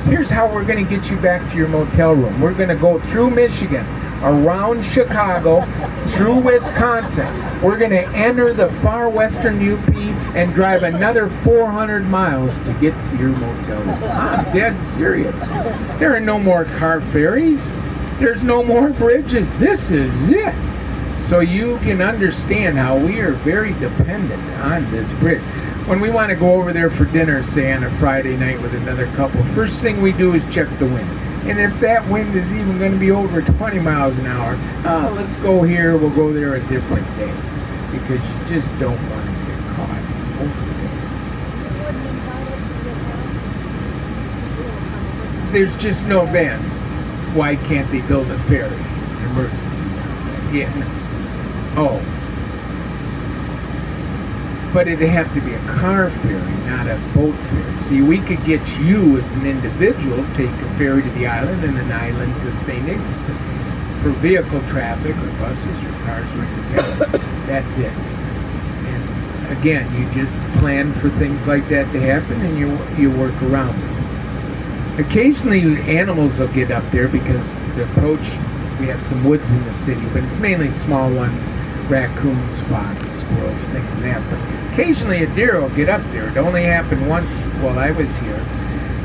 Here's how we're going to get you back to your motel room. We're going to go through Michigan, around Chicago, through Wisconsin. We're going to enter the far western UP and drive another 400 miles to get to your motel room. I'm dead serious. There are no more car ferries. There's no more bridges. This is it. So you can understand how we are very dependent on this bridge. When we want to go over there for dinner, say on a Friday night with another couple, first thing we do is check the wind. And if that wind is even going to be over 20 miles an hour, let's go here, we'll go there a different day. Because you just don't want to get caught over there. There's just no van. Why can't they build a ferry? Emergency. Yeah. Oh. But it'd have to be a car ferry, not a boat ferry. See, we could get you as an individual, take a ferry to the island and an island to St. Ignace. But for vehicle traffic or buses or cars or independent, that's it. And again, you just plan for things like that to happen and you work around it. Occasionally animals will get up there because the approach, we have some woods in the city, but it's mainly small ones, raccoons, fox, squirrels, things like that. But occasionally a deer will get up there. It only happened once while I was here.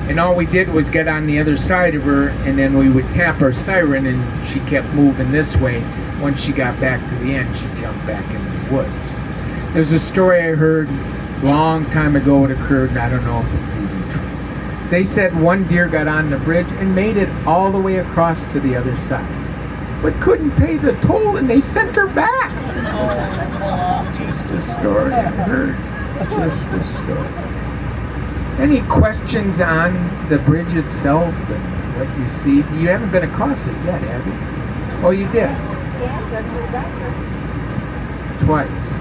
And all we did was get on the other side of her, and then we would tap our siren, and she kept moving this way. Once she got back to the end, she jumped back into the woods. There's a story I heard a long time ago it occurred, and I don't know if it's even true. They said one deer got on the bridge and made it all the way across to the other side, but couldn't pay the toll, and they sent her back. Just a story I heard. Just a story. Any questions on the bridge itself and what you see? You haven't been across it yet, have you? Oh, you did? Yeah, that's what got her. Twice.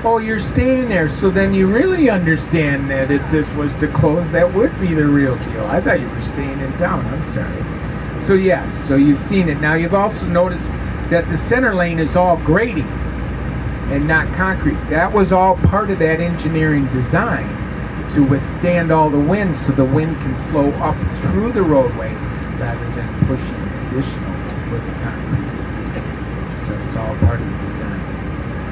Oh, you're staying there, so then you really understand that if this was to close, that would be the real deal. I thought you were staying in town. I'm sorry. So yes, so you've seen it. Now you've also noticed that the center lane is all grading and not concrete. That was all part of that engineering design to withstand all the wind, so the wind can flow up through the roadway rather than pushing additional with the concrete. So it's all part of the design.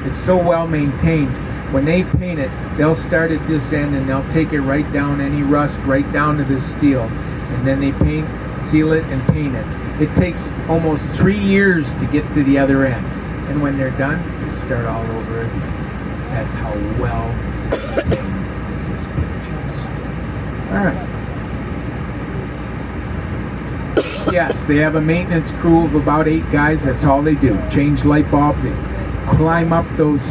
It's so well maintained. When they paint it, they'll start at this end and they'll take it right down, any rust right down to the steel, and then they paint, seal it, and paint it. It takes almost 3 years to get to the other end, and when they're done, they start all over again. That's how well maintained this bridge is. All right. Yes, they have a maintenance crew of about 8 guys. That's all they do. Change light bulbs. They climb up those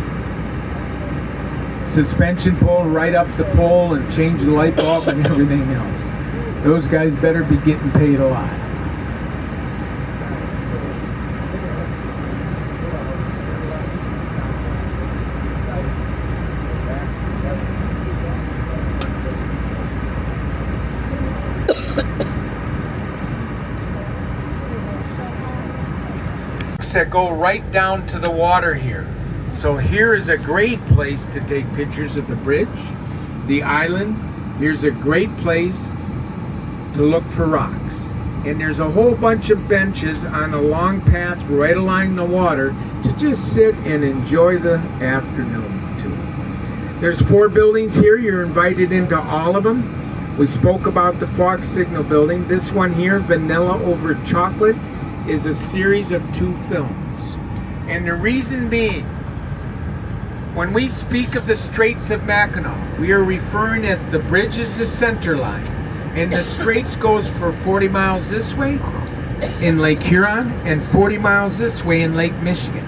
suspension pole, right up the pole, and change the light bulb and everything else. Those guys better be getting paid a lot. That go right down to the water here. So here is a great place to take pictures of the bridge, the island. Here's a great place to look for rocks. And there's a whole bunch of benches on a long path right along the water to just sit and enjoy the afternoon too. There's 4 buildings here. You're invited into all of them. We spoke about the fog signal building. This one here, Vanilla Over Chocolate, is a series of 2 films. And the reason being, when we speak of the Straits of Mackinac, we are referring as the bridge is the center line, and the Straits goes for 40 miles this way in Lake Huron and 40 miles this way in Lake Michigan.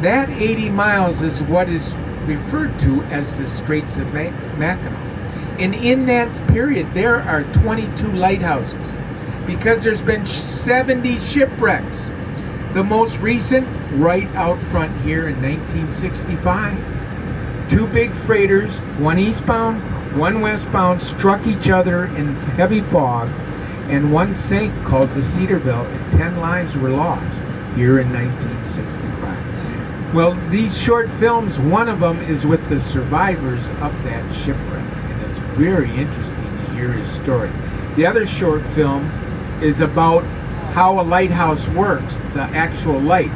That 80 miles is what is referred to as the Straits of Mackinac. And in that period, there are 22 lighthouses, because there's been 70 shipwrecks. The most recent, right out front here in 1965. 2 big freighters, one eastbound, one westbound, struck each other in heavy fog, and one sank called the Cedarville, and 10 lives were lost here in 1965. Well, these short films, one of them is with the survivors of that shipwreck, and it's very interesting to hear his story. The other short film is about how a lighthouse works, the actual light.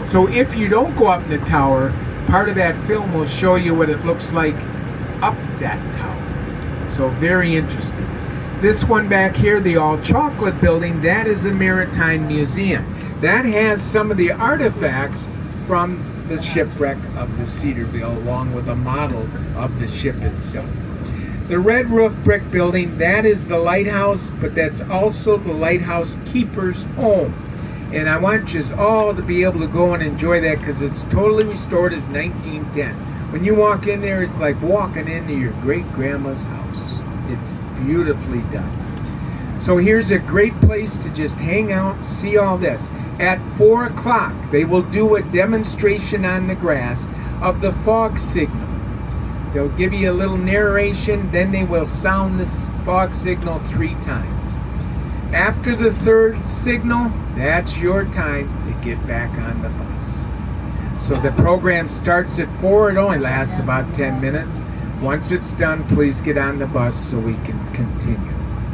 So if you don't go up in the tower, part of that film will show you what it looks like up that tower. So very interesting. This one back here, the all chocolate building, that is a maritime museum. That has some of the artifacts from the shipwreck of the Cedarville, along with a model of the ship itself. The red roof brick building, that is the lighthouse, but that's also the lighthouse keeper's home. And I want you all to be able to go and enjoy that because it's totally restored as 1910. When you walk in there, it's like walking into your great-grandma's house. It's beautifully done. So here's a great place to just hang out, see all this. At 4 o'clock, they will do a demonstration on the grass of the fog signal. They'll give you a little narration, then they will sound the fog signal 3 times. After the 3rd signal, that's your time to get back on the bus. So the program starts at 4. It only lasts about 10 minutes. Once it's done, please get on the bus so we can continue.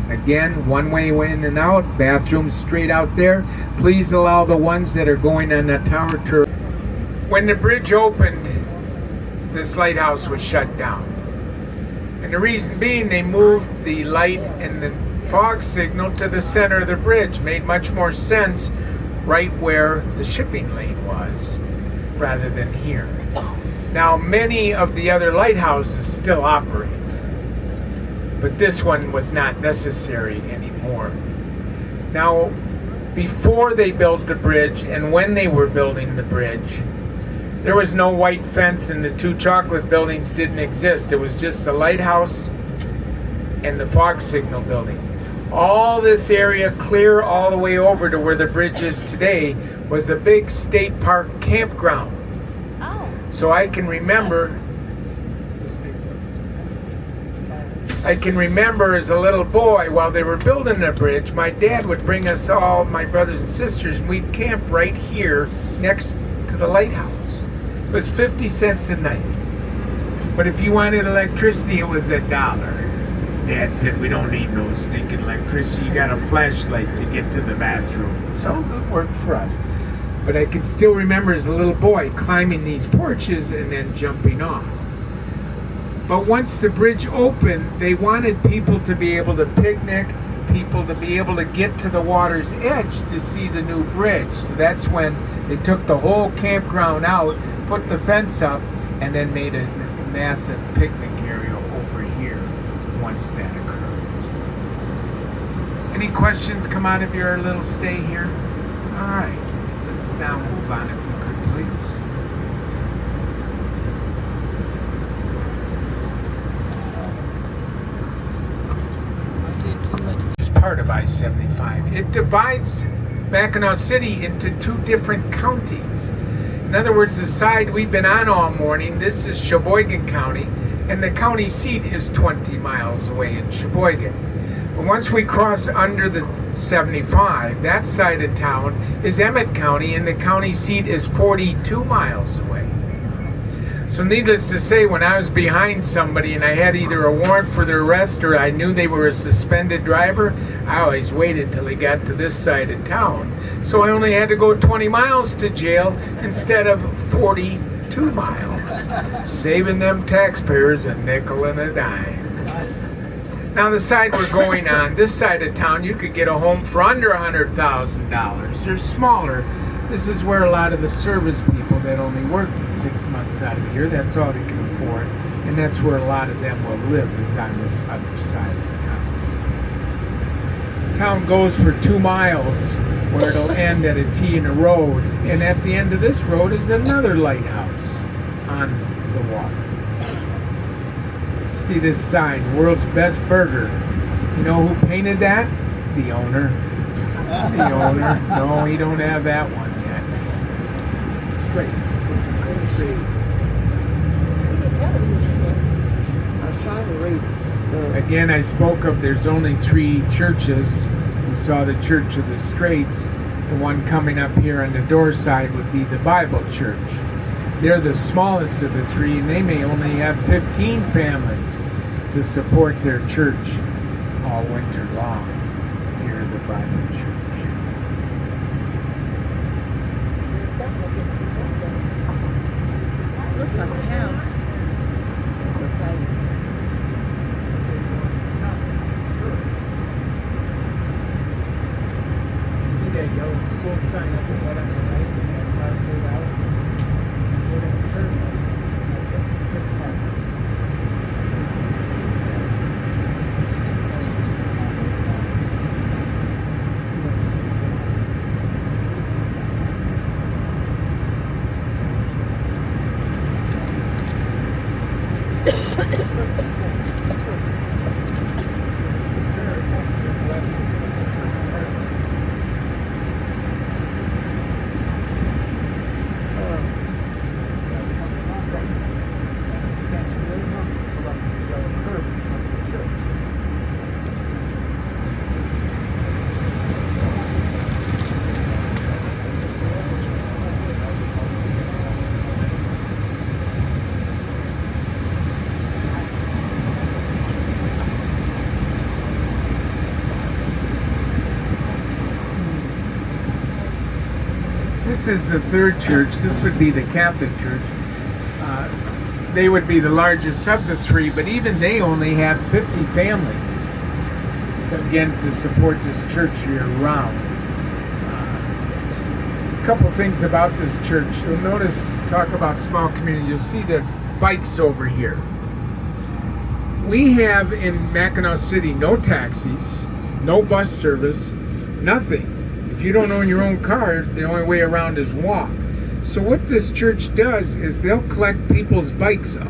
Again, one-way in and out, bathrooms straight out there. Please allow the ones that are going on the tower tour. When the bridge opened, this lighthouse was shut down. And the reason being, they moved the light and the fog signal to the center of the bridge. Made much more sense right where the shipping lane was rather than here. Now, many of the other lighthouses still operate, but this one was not necessary anymore. Now, before they built the bridge and when they were building the bridge, there was no white fence and the 2 chocolate buildings didn't exist. It was just the lighthouse and the fog signal building. All this area clear all the way over to where the bridge is today was a big state park campground. Oh. So I can remember as a little boy, while they were building the bridge, my dad would bring us all, my brothers and sisters, and we'd camp right here next to the lighthouse. It was 50 cents a night. But if you wanted electricity, it was $1. Dad said, we don't need no stinking electricity. You got a flashlight to get to the bathroom. So it worked for us. But I can still remember as a little boy climbing these porches and then jumping off. But once the bridge opened, they wanted people to be able to picnic, people to be able to get to the water's edge to see the new bridge. So that's when they took the whole campground out, put the fence up, and then made a massive picnic area over here once that occurred. Any questions come out of your little stay here? All right, let's now move on if you could, please. It's part of I-75. It divides Mackinaw City into 2 different counties. In other words, the side we've been on all morning, this is Sheboygan County, and the county seat is 20 miles away in Sheboygan. But once we cross under the 75, that side of town is Emmett County, and the county seat is 42 miles away. So needless to say, when I was behind somebody and I had either a warrant for their arrest or I knew they were a suspended driver, I always waited till they got to this side of town. So I only had to go 20 miles to jail instead of 42 miles, saving them taxpayers a nickel and a dime. Now the side we're going on, this side of town, you could get a home for under $100,000. They're smaller. This is where a lot of the service people that only work 6 months out of the year, that's all they can afford, and that's where a lot of them will live, is on this other side of the town. Town goes for 2 miles, where it'll end at a T in a road, and at the end of this road is another lighthouse on the water. See this sign, World's Best Burger. You know who painted that? The owner. The owner. No, he don't have that one yet. Straight. I was trying to read this. Again, I spoke of there's only 3 churches. We saw the Church of the Straits. The one coming up here on the door side would be the Bible Church. They're the smallest of the 3, and they may only have 15 families to support their church all winter long here at the Bible Church. This is the third church. This would be the Catholic Church. They would be the largest of the three, but even they only have 50 families. So again, to support this church year round. A couple things about this church. You'll notice, talk about small community, you'll see there's bikes over here. We have in Mackinaw City no taxis, no bus service, nothing. If you don't own your own car, the only way around is walk. So what this church does is they'll collect people's bikes up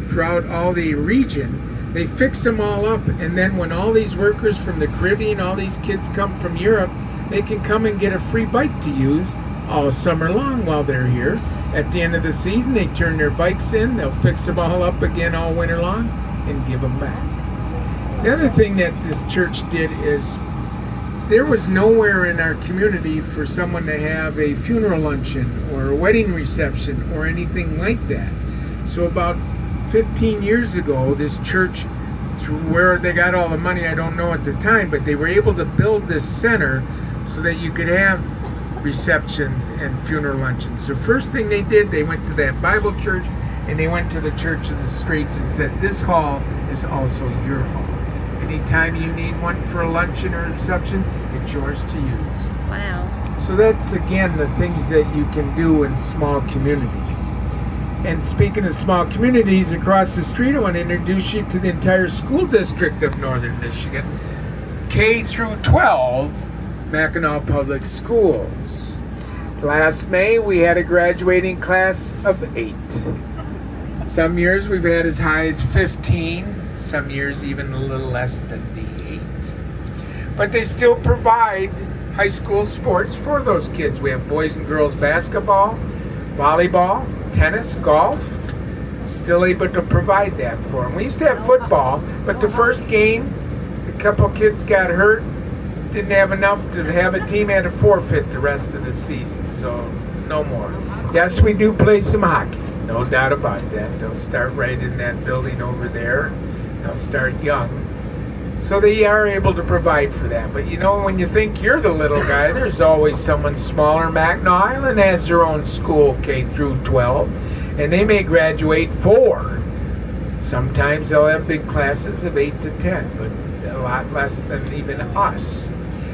throughout all the region. They fix them all up, and then when all these workers from the Caribbean, all these kids come from Europe, they can come and get a free bike to use all summer long while they're here. At the end of the season, they turn their bikes in, they'll fix them all up again all winter long and give them back. The other thing that this church did is there was nowhere in our community for someone to have a funeral luncheon or a wedding reception or anything like that. So about 15 years ago, this church, through where they got all the money, I don't know at the time, but they were able to build this center so that you could have receptions and funeral luncheons. So first thing they did, they went to that Bible church and they went to the church in the streets and said, this hall is also your hall. Anytime you need one for a luncheon or a reception, it's yours to use. Wow. So that's, again, the things that you can do in small communities. And speaking of small communities, across the street, I want to introduce you to the entire school district of Northern Michigan, K through 12, Mackinaw Public Schools. Last May, we had a graduating class of 8. Some years we've had as high as 15. Some years even a little less than the 8. But they still provide high school sports for those kids. We have boys and girls basketball, volleyball, tennis, golf. Still able to provide that for them. We used to have football, but the first game, a couple kids got hurt, didn't have enough to have a team, had to forfeit the rest of the season, so no more. Yes, we do play some hockey, no doubt about that. They'll start right in that building over there. They'll start young. So they are able to provide for that. But you know, when you think you're the little guy, there's always someone smaller. Mackinac Island has their own school, K through 12, and they may graduate 4. Sometimes they'll have big classes of 8 to 10, but a lot less than even us.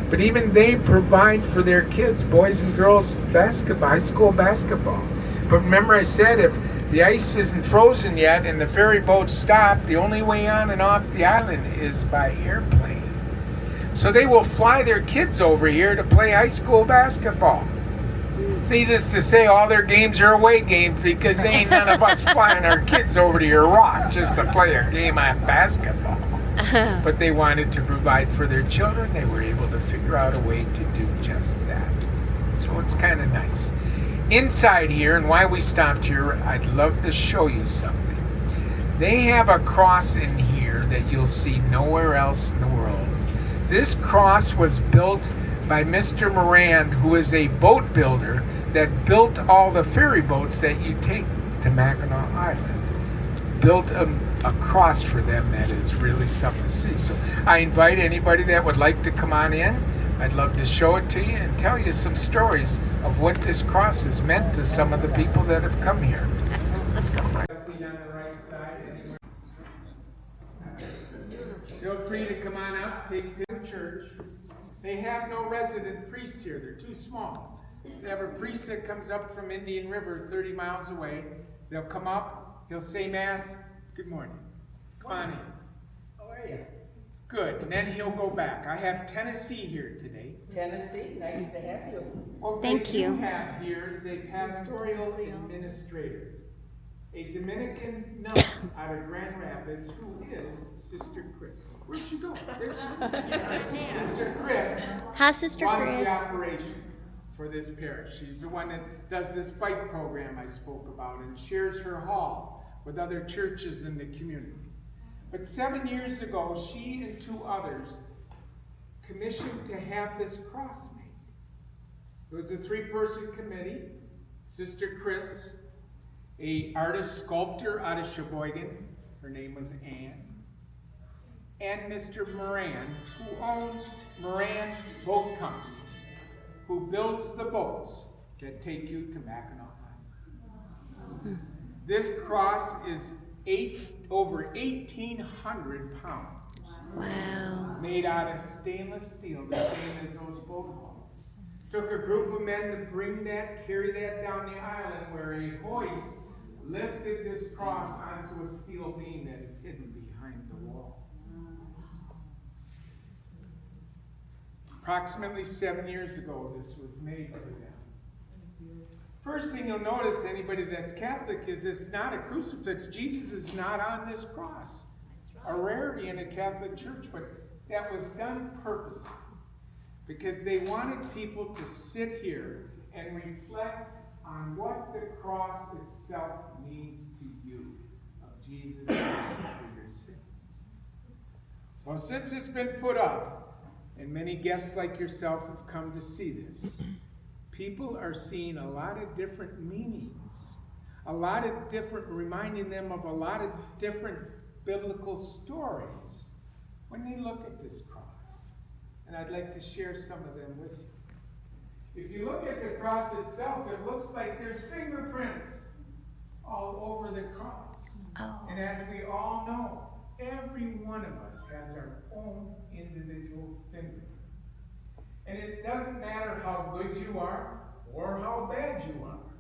But even they provide for their kids, boys and girls basketball, high school basketball. But remember I said, if the ice isn't frozen yet and the ferry boats stop, the only way on and off the island is by airplane. So they will fly their kids over here to play high school basketball. Needless to say, all their games are away games because they ain't none of us flying our kids over to your rock just to play a game of basketball. But they wanted to provide for their children. They were able to figure out a way to do just that. So it's kind of nice. Inside here, and why we stopped here, I'd love to show you something. They have a cross in here that you'll see nowhere else in the world. This cross was built by Mr. Moran, who is a boat builder that built all the ferry boats that you take to Mackinac Island. Built a cross for them that is really something to see. So I invite anybody that would like to come on in. I'd love to show it to you and tell you some stories of what this cross has meant to some of the people that have come here. Excellent. Let's go for it. See on the right side, anywhere. Feel free to come on up, take the church. They have no resident priests here, they're too small. They have a priest that comes up from Indian River 30 miles away. They'll come up, he'll say mass. Good morning. Come on in. How are you? Good, and then he'll go back. I have Tennessee here today. Tennessee, nice to have you. What Thank we you. do have here is a pastoral administrator, a Dominican nun out of Grand Rapids, who is Sister Chris. Where'd she go? There's Sister Chris. Hi, Sister runs Chris. the operation for this parish. She's the one that does this bike program I spoke about and shares her hall with other churches in the community. But 7 years ago, she and 2 others commissioned to have this cross made. It was a 3-person committee. Sister Chris, a artist sculptor out of Sheboygan, her name was Ann, and Mr. Moran, who owns Moran Boat Company, who builds the boats that take you to Mackinaw. This cross is over 1,800 pounds. Wow. Made out of stainless steel, the same as those boat hulls. Took a group of men to bring that, carry that down the island, where a hoist lifted this cross onto a steel beam that is hidden behind the wall. Approximately 7 years ago, this was made for them. First thing you'll notice, anybody that's Catholic, is it's not a crucifix. Jesus is not on this cross. A rarity in a Catholic church, but that was done purposely, because they wanted people to sit here and reflect on what the cross itself means to you, of Jesus dying for your sins. Well, since it's been put up, and many guests like yourself have come to see this, people are seeing a lot of different meanings, a lot of different, reminding them of a lot of different biblical stories when they look at this cross. And I'd like to share some of them with you. If you look at the cross itself, it looks like there's fingerprints all over the cross. Oh. And as we all know, every one of us has our own individual fingerprint. And it doesn't matter how good you are or how bad you are,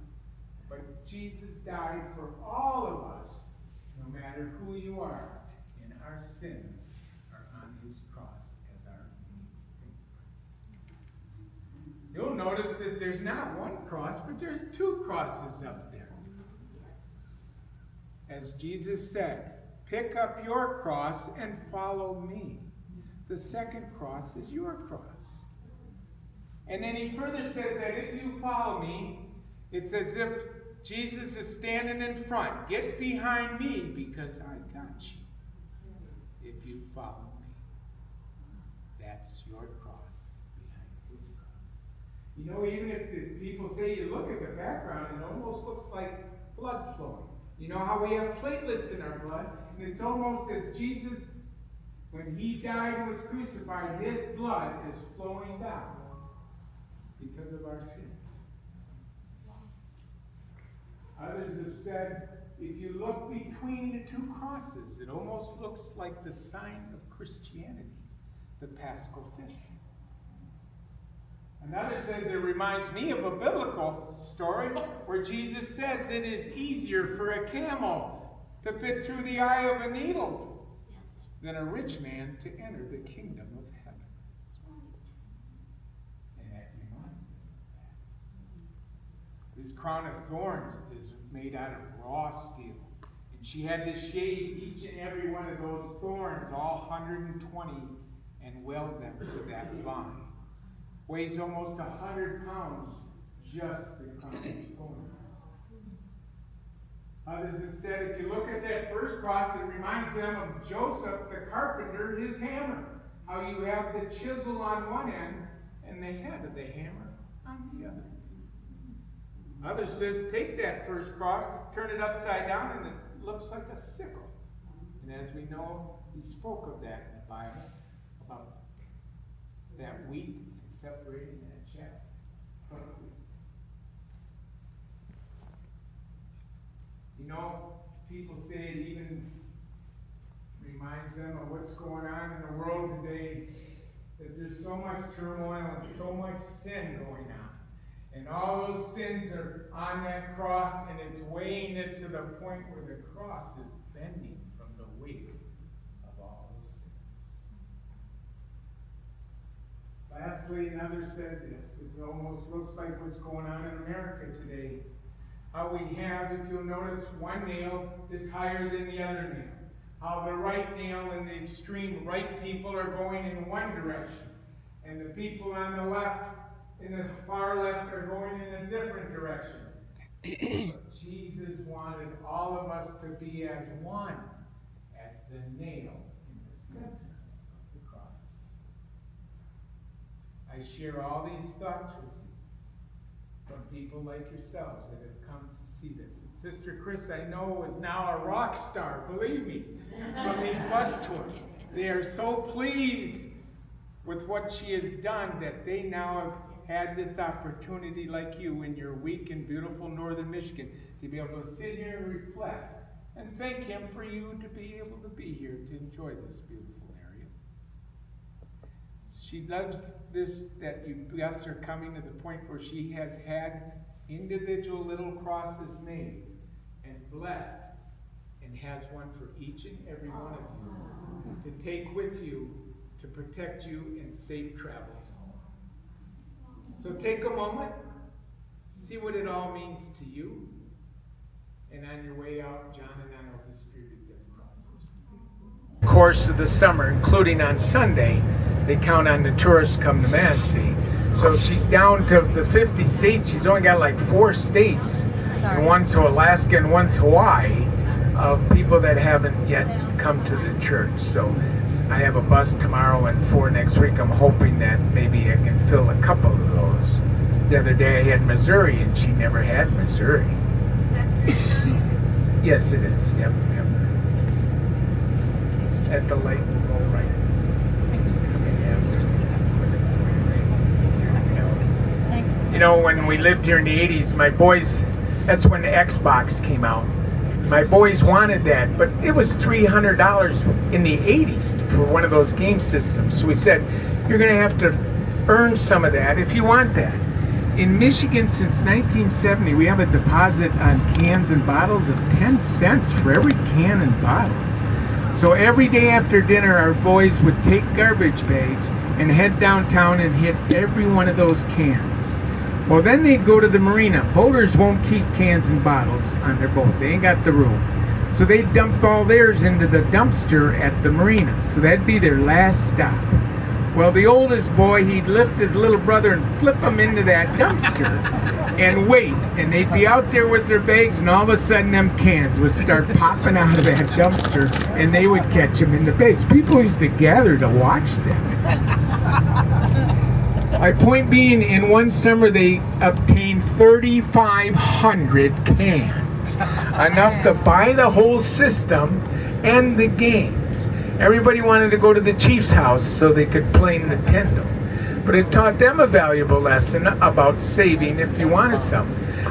but Jesus died for all of us, no matter who you are, and our sins are on his cross as our fingerprint. You'll notice that there's not one cross, but there's two crosses up there. As Jesus said, pick up your cross and follow me. The second cross is your cross. And then he further says that if you follow me, it's as if Jesus is standing in front. Get behind me because I got you. If you follow me, that's your cross behind his cross. You know, even if the people say you look at the background, it almost looks like blood flowing. You know how we have platelets in our blood? And it's almost as Jesus, when he died and was crucified, his blood is flowing down because of our sins. Others have said, if you look between the two crosses, it almost looks like the sign of Christianity, the Paschal fish. Another says it reminds me of a biblical story where Jesus says it is easier for a camel to fit through the eye of a needle than a rich man to enter the kingdom of heaven. And that reminds me of that. This crown of thorns is made out of raw steel. And she had to shave each and every one of those thorns, all 120, and weld them to that vine. Weighs almost 100 pounds, just the crown of thorns. Others have said, if you look at that first cross, it reminds them of Joseph, the carpenter, his hammer. How you have the chisel on one end and the head of the hammer on the other. Others says, take that first cross, turn it upside down, and it looks like a sickle. And as we know, he spoke of that in the Bible, about that wheat separating that chaff from the wheat. You know, people say it even reminds them of what's going on in the world today, that there's so much turmoil and so much sin going on. And all those sins are on that cross, and it's weighing it to the point where the cross is bending from the weight of all those sins. Lastly, another said this. It almost looks like what's going on in America today. How we have, if you'll notice, one nail is higher than the other nail. How the right nail and the extreme right people are going in one direction. And the people on the left, in the far left, are going in a different direction. But Jesus wanted all of us to be as one, as the nail in the center of the cross. I share all these thoughts with you from people like yourselves that have come to see this. And Sister Chris, I know, is now a rock star, believe me, from these bus tours. They are so pleased with what she has done that they now had this opportunity like you in your week in beautiful northern Michigan to be able to sit here and reflect and thank him for you to be able to be here to enjoy this beautiful area. She loves this, that you guests are coming to the point where she has had individual little crosses made and blessed, and has one for each and every one of you to take with you to protect you in safe travels home. So take a moment, see what it all means to you, and on your way out, John and I will distribute them crosses. Course of the summer, including on Sunday, they count on the tourists come to Massey. So she's down to the 50 states. She's only got like 4 states, and one to Alaska and one to Hawaii, of people that haven't yet come to the church. So I have a bus tomorrow and 4 next week. I'm hoping that maybe I can fill a couple of those. The other day I had Missouri, and she never had Missouri. Yes, it is. Yep. At the lake, we'll go right. You know, when we lived here in the 80s, my boys, that's when the Xbox came out. My boys wanted that, but it was $300 in the 80s for one of those game systems. So we said, you're going to have to earn some of that if you want that. In Michigan, since 1970, we have a deposit on cans and bottles of 10 cents for every can and bottle. So every day after dinner, our boys would take garbage bags and head downtown and hit every one of those cans. Well, then they'd go to the marina. Boaters won't keep cans and bottles on their boat. They ain't got the room. So they dumped all theirs into the dumpster at the marina. So that'd be their last stop. Well, the oldest boy, he'd lift his little brother and flip him into that dumpster and wait. And they'd be out there with their bags, and all of a sudden them cans would start popping out of that dumpster, and they would catch them in the bags. People used to gather to watch them. My point being, in one summer they obtained 3,500 cans, enough to buy the whole system and the games. Everybody wanted to go to the Chiefs' house so they could play Nintendo. But it taught them a valuable lesson about saving if you wanted some.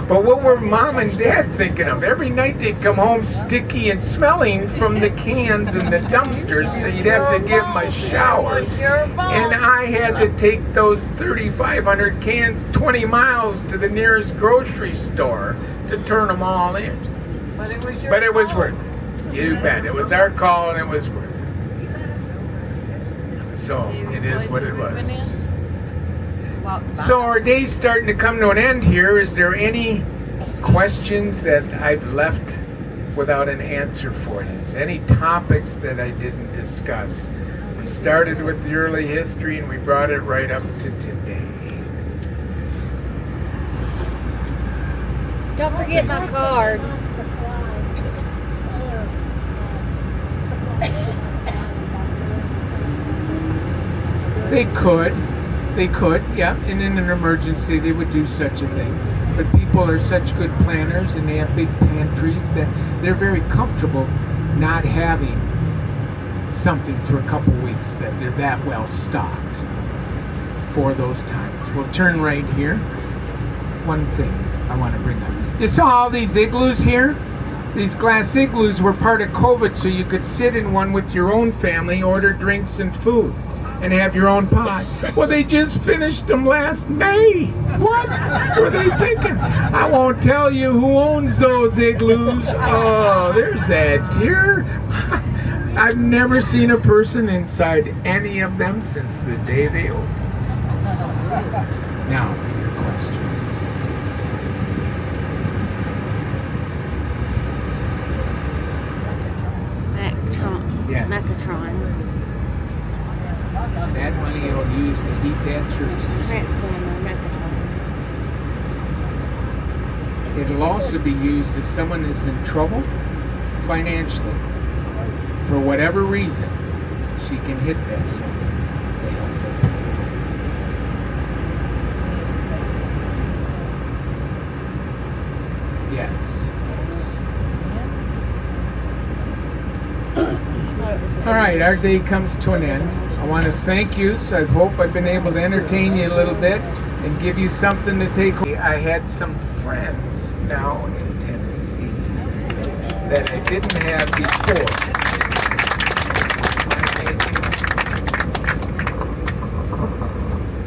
But what were Mom and Dad thinking of? Every night they'd come home sticky and smelling from the cans and the dumpsters, so you'd have to give them a shower. And I had to take those 3,500 cans 20 miles to the nearest grocery store to turn them all in. But it was worth it. You bet. It was our call, and it was worth it. So it is what it was. So our day's starting to come to an end here. Is there any questions that I've left without an answer for you? Any topics that I didn't discuss? We started with the early history and we brought it right up to today. Don't forget my card. They could, yeah, and in an emergency they would do such a thing. But people are such good planners and they have big pantries that they're very comfortable not having something for a couple weeks, that they're that well stocked for those times. We'll turn right here. One thing I want to bring up. You saw all these igloos here? These glass igloos were part of COVID, so you could sit in one with your own family, order drinks and food, and have your own pot. Well, they just finished them last May. What were they thinking? I won't tell you who owns those igloos. Oh, there's that deer. I've never seen a person inside any of them since the day they opened. Now, your question. Yes. Megatron. That money you'll use to heat that church. Transformer, Megatron. It'll also be used if someone is in trouble financially. For whatever reason, she can hit that. Yes. All right, our day comes to an end. I want to thank you. So I hope I've been able to entertain you a little bit. and give you something to take home. I had some friends now in Tennessee that I didn't have before.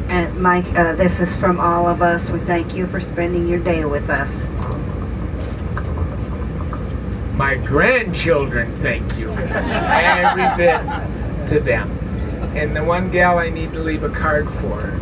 And Mike, this is from all of us. We thank you for spending your day with us. My grandchildren, thank you. Every bit to them. And the one gal I need to leave a card for